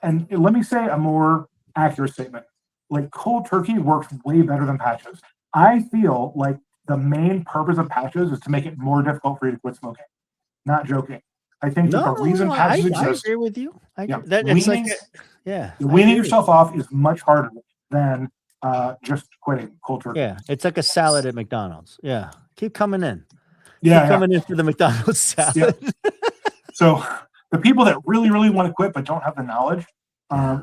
and let me say a more accurate statement. Like cold turkey works way better than patches. I feel like the main purpose of patches is to make it more difficult for you to quit smoking. Not joking. I think that the reason patches exist. I agree with you. Weaning yourself off is much harder than just quitting cold turkey. Yeah, it's like a salad at McDonald's. Yeah, keep coming in. Keep coming in for the McDonald's salad. So the people that really, really want to quit but don't have the knowledge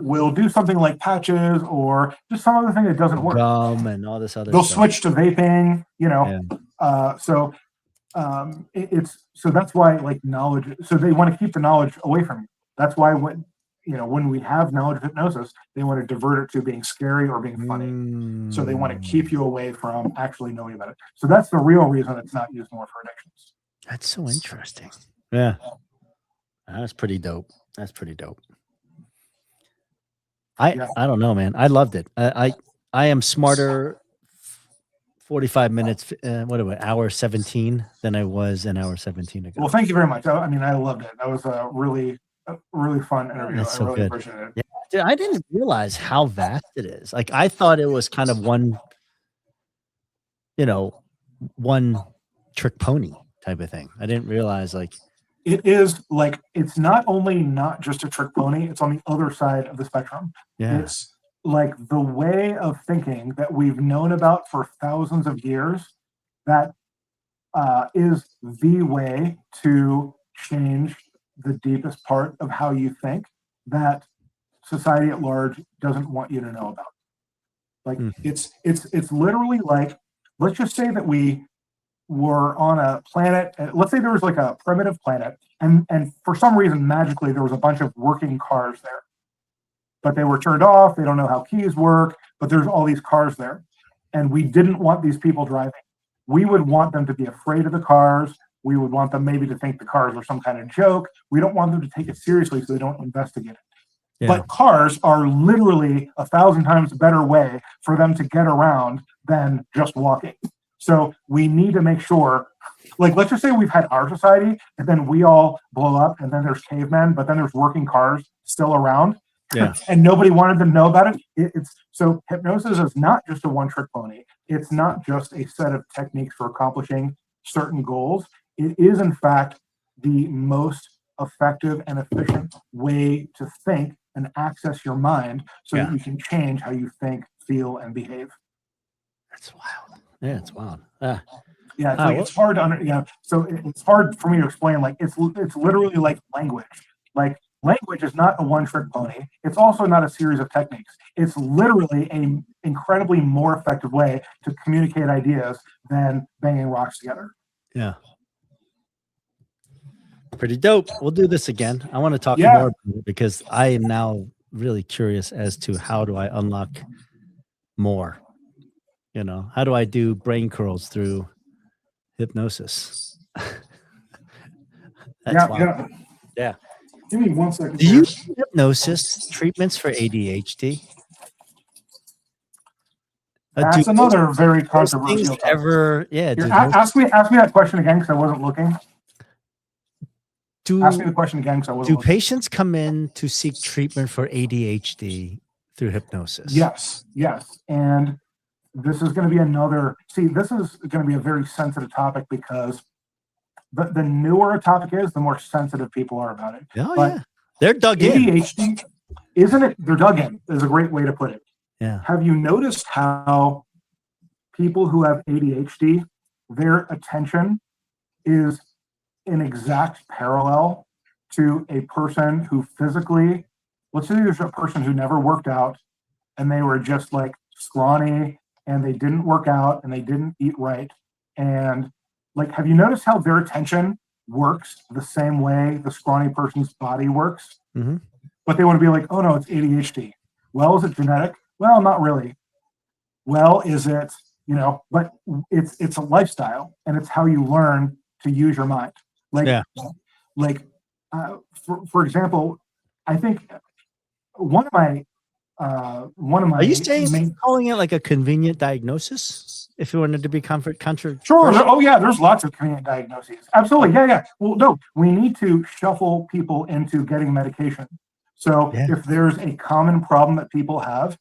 will do something like patches or just some other thing that doesn't work. Gum and all this other They'll stuff. switch to vaping, so that's why like knowledge. So they want to keep the knowledge away from you. That's why when we have knowledge of hypnosis, they want to divert it to being scary or being funny. So they want to keep you away from actually knowing about it. So that's the real reason it's not used more for addictions. That's so interesting. Yeah. That's pretty dope. I don't know, man. I loved it. I am smarter 45 minutes, hour 17 than I was an hour 17 ago. Well, thank you very much. I loved it. That was a really fun interview. That's so good. Appreciate it. Yeah. Dude, I didn't realize how vast it is. Like I thought it was kind of one trick pony type of thing. I didn't realize it is like it's not just a trick pony, it's on the other side of the spectrum. Yeah. It's like the way of thinking that we've known about for thousands of years that is the way to change the deepest part of how you think that society at large doesn't want you to know about. Like it's literally like, let's just say that we were on a planet, let's say there was like a primitive planet, and for some reason magically there was a bunch of working cars there, but they were turned off, they don't know how keys work, but there's all these cars there, and we didn't want these people driving. We would want them to be afraid of the cars. We would want them maybe to think the cars are some kind of joke. We don't want them to take it seriously so they don't investigate it. Yeah. But cars are literally 1,000 times a better way for them to get around than just walking. So we need to make sure, like, let's just say we've had our society and then we all blow up and then there's cavemen, but then there's working cars still around. Yeah. And nobody wanted to know about it. So hypnosis is not just a one-trick pony. It's not just a set of techniques for accomplishing certain goals. It is, in fact, the most effective and efficient way to think and access your mind so Yeah. that you can change how you think, feel, and behave. That's wild. Yeah, it's wild. Yeah, it's like it's hard to so it's hard for me to explain. Like it's literally like language. Like language is not a one-trick pony. It's also not a series of techniques. It's literally an incredibly more effective way to communicate ideas than banging rocks together. Yeah. Pretty dope. We'll do this again. I want to talk Yeah. more about it because I am now really curious as to how do I unlock more. You know, how do I do brain curls through hypnosis? That's wild. Yeah. Give me 1 second. Do you do hypnosis treatments for ADHD? That's another very controversial topic. Ever? Yeah. Here, ask me that question again because I wasn't looking. Ask me the question again because I wasn't looking. looking. Patients come in to seek treatment for ADHD through hypnosis? Yes. And this is going to be this is going to be a very sensitive topic because the newer a topic is, the more sensitive people are about it. Oh, but yeah. They're dug in. ADHD, isn't it? They're dug in is a great way to put it. Yeah. Have you noticed how people who have ADHD, their attention is in exact parallel to a person who physically, let's say there's a person who never worked out and they were just like scrawny and they didn't work out and they didn't eat right. And like, have you noticed how their attention works the same way the scrawny person's body works? Mm-hmm. But they want to be like, oh no, it's ADHD. Well, is it genetic? Well, not really. Well, is it, but it's a lifestyle and it's how you learn to use your mind. For example, I think one of my Are you saying calling it like a convenient diagnosis? If you wanted to be Sure. Oh yeah, there's lots of convenient diagnoses. Absolutely. Yeah. Well, no, we need to shuffle people into getting medication. So if there's a common problem that people have,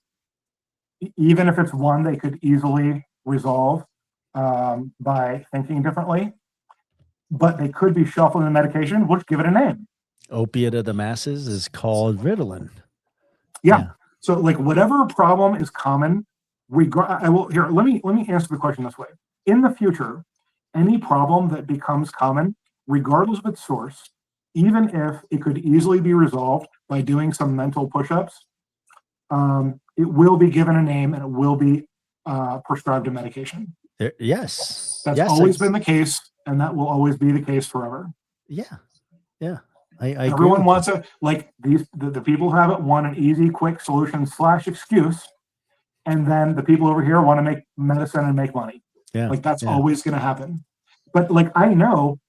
even if it's one they could easily resolve by thinking differently, but they could be shuffled in medication, we'll give it a name. Opiate of the masses is called Ritalin. Yeah. So like whatever problem is common, let me answer the question this way. In the future, any problem that becomes common, regardless of its source, even if it could easily be resolved by doing some mental push-ups, it will be given a name and it will be prescribed a medication. Yes. That's always been the case, and that will always be the case forever. Yeah. Everyone wants the people who have it want an easy, quick solution / excuse, and then the people over here want to make medicine and make money. Yeah, like that's always going to happen. But like I know,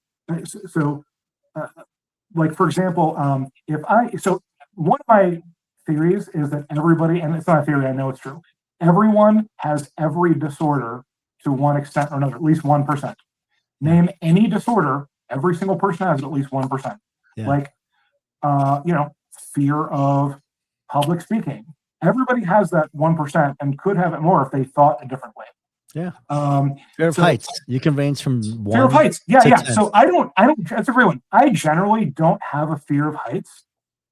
like for example, one of my theories is that everybody, and it's not a theory, I know it's true. Everyone has every disorder to one extent or another, at least 1%. Name any disorder, every single person has it at least 1%. Yeah. Like, fear of public speaking. Everybody has that 1% and could have it more if they thought a different way. Yeah. Fear of heights. You can range from 1 fear of heights. Yeah. 10. So I don't. That's a great one. I generally don't have a fear of heights,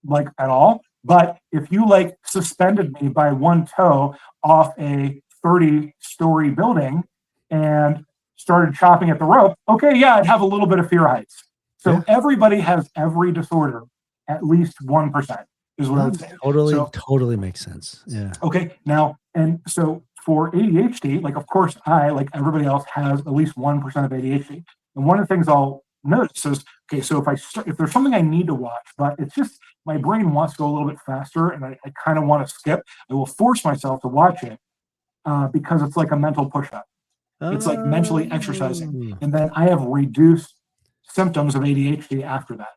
like at all. But if you like suspended me by one toe off a 30-story building and started chopping at the rope, okay, yeah, I'd have a little bit of fear of heights. So everybody has every disorder, at least 1% is what I would say. Totally makes sense. Yeah. Okay. Now, and so for ADHD, like of course I, like everybody else, has at least 1% of ADHD. And one of the things I'll notice is, okay, so if there's something I need to watch, but it's just my brain wants to go a little bit faster and I kind of want to skip, I will force myself to watch it because it's like a mental push-up. It's like mentally exercising. And then I have reduced symptoms of ADHD after that.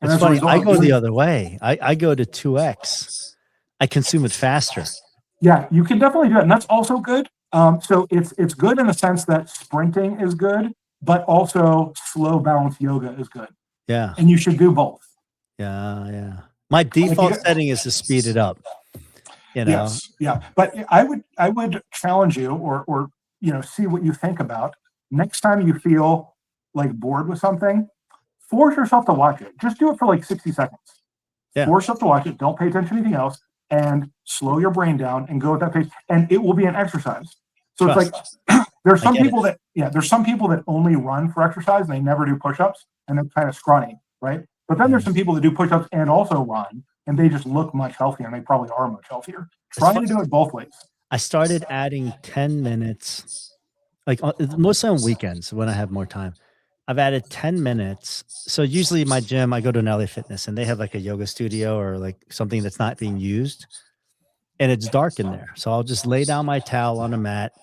And it's funny. I go the other way. I go to 2x. I consume it faster. Yeah, you can definitely do that. And that's also good. So it's good in the sense that sprinting is good, but also slow balance yoga is good. Yeah. And you should do both. Yeah. My default setting is to speed it up. Yes. Yeah. But I would challenge you or see what you think about next time you feel like bored with something, force yourself to watch it. Just do it for like 60 seconds. Yeah. Force yourself to watch it. Don't pay attention to anything else, and slow your brain down and go at that pace. And it will be an exercise. So Trust. it's like there's some I get people that there's some people that only run for exercise and they never do push-ups and they're kind of scrawny, right? But then there's some people that do push-ups and also run and they just look much healthier and they probably are much healthier. Try to do it both ways. I started adding 10 minutes, like mostly on weekends when I have more time. I've added 10 minutes. So usually my gym, I go to an LA Fitness and they have like a yoga studio or like something that's not being used. And it's dark in there. So I'll just lay down my towel on a mat,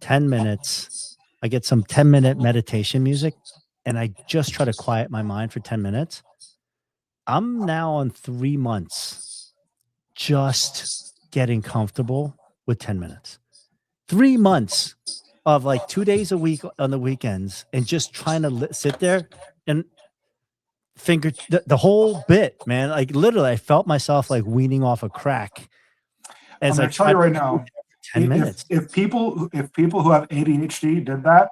10 minutes. I get some 10-minute meditation music and I just try to quiet my mind for 10 minutes. I'm now on 3 months just getting comfortable with 10 minutes. 3 months of like 2 days a week on the weekends and just trying to sit there and finger the whole bit, man. Like literally, I felt myself like weaning off a crack. As I'm I going to tell you right now, 10 minutes. If people who have ADHD did that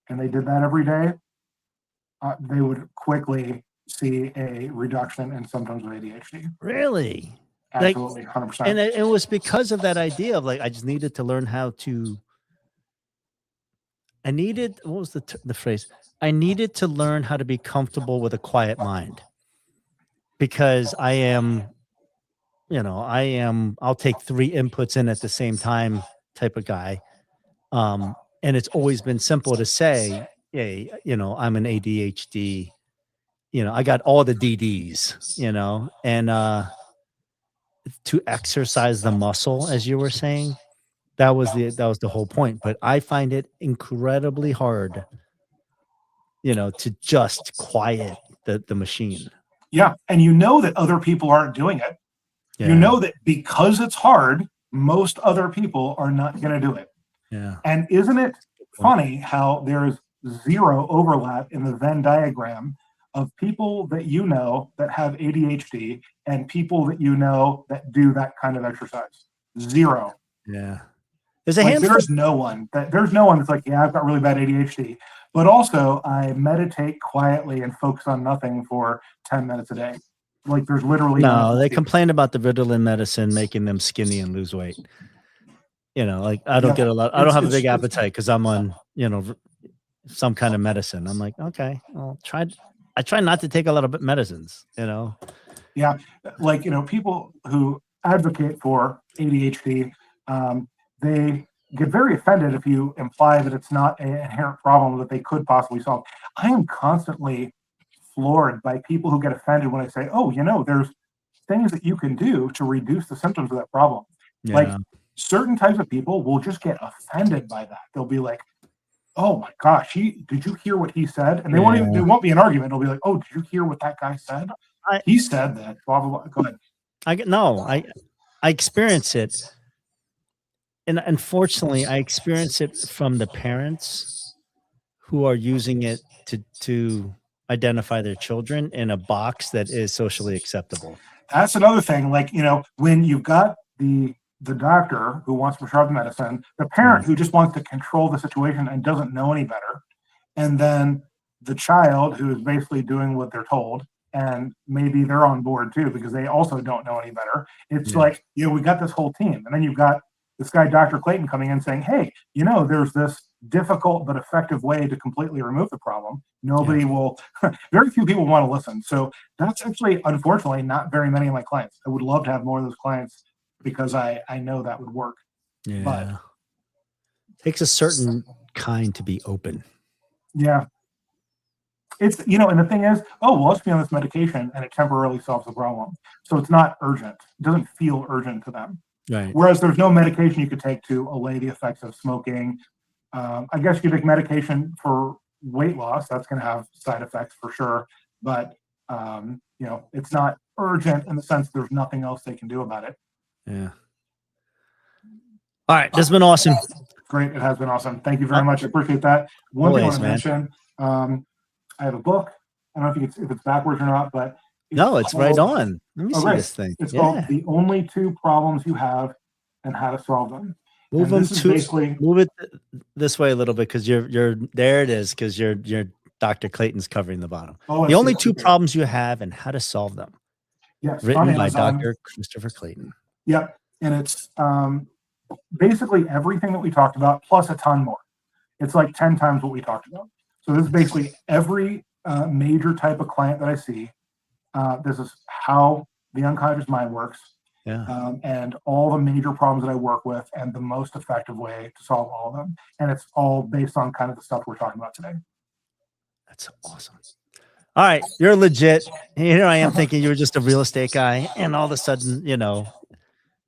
and they did that every day, they would quickly see a reduction in symptoms of ADHD. Really? Absolutely, 100%. And it was because of that idea of like, I just needed to learn how to. What was the phrase? I needed to learn how to be comfortable with a quiet mind because I'll take 3 inputs in at the same time type of guy. And it's always been simple to say, hey, I'm an ADHD, I got all the DDs, and to exercise the muscle, as you were saying, that was the whole point. But I find it incredibly hard, to just quiet the machine. Yeah. And that other people aren't doing it. Yeah. You know that because it's hard, most other people are not going to do it. Yeah. And isn't it funny how there's zero overlap in the Venn diagram of people that that have ADHD and people that that do that kind of exercise? Zero. Yeah. There's a handful. There's no one that's like, yeah, I've got really bad ADHD, but also I meditate quietly and focus on nothing for 10 minutes a day. Like there's literally no. They complain about the Ritalin medicine making them skinny and lose weight. Like I don't get a lot. I don't have a big appetite because I'm on, some kind of medicine. I'm like, okay, I'll try. I try not to take a lot of medicines. Yeah, like people who advocate for ADHD, they get very offended if you imply that it's not an inherent problem that they could possibly solve. I am constantly floored by people who get offended when I say, oh, there's things that you can do to reduce the symptoms of that problem. Yeah. Like certain types of people will just get offended by that. They'll be like, oh my gosh, did you hear what he said? And it won't be an argument. It'll be like, oh, did you hear what that guy said? He said that, blah, blah, blah. Go ahead. I experience it. And unfortunately, I experience it from the parents who are using it to identify their children in a box that is socially acceptable. That's another thing. Like, when you've got the doctor who wants to prescribe the medicine, the parent who just wants to control the situation and doesn't know any better, and then the child who is basically doing what they're told, and maybe they're on board too because they also don't know any better. It's like, we got this whole team, and then you've got this guy, Dr. Clayton, coming in saying, hey, there's this difficult but effective way to completely remove the problem. Nobody will, very few people want to listen. So that's actually, unfortunately, not very many of my clients. I would love to have more of those clients because I know that would work. Yeah. But it takes a certain kind to be open. Yeah. It's, and the thing is, let's be on this medication and it temporarily solves the problem. So it's not urgent. It doesn't feel urgent to them. Right. Whereas there's no medication you could take to allay the effects of smoking. I guess you could take medication for weight loss. That's going to have side effects for sure. But, it's not urgent in the sense there's nothing else they can do about it. Yeah. All right. This has been awesome. Great. It has been awesome. Thank you very much. I appreciate that. One thing I want to mention, I have a book. I don't know if it's backwards or not, but it's right on. Let me see this thing. It's called The Only 2 Problems You Have and How to Solve Them. Move it this way a little bit because you're there. It is because you're Dr. Clayton's covering the bottom. The only 2 problems you have and how to solve them. Yes, on Written by Amazon. Dr. Christopher Clayton. Yep. And it's basically everything that we talked about, plus a ton more. It's like 10 times what we talked about. So this is basically every major type of client that I see. This is how the unconscious mind works. Yeah. And all the major problems that I work with and the most effective way to solve all of them. And it's all based on kind of the stuff we're talking about today. That's awesome. All right. You're legit. Here I am thinking you were just a real estate guy. And all of a sudden, you know,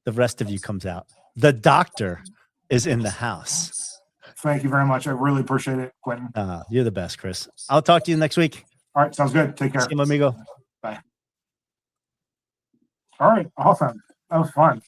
the rest of you comes out. The doctor is in the house. Thank you very much. I really appreciate it, Quentin. You're the best, Chris. I'll talk to you next week. All right. Sounds good. Take care. See you, amigo. Bye. All right. Awesome. That was fun.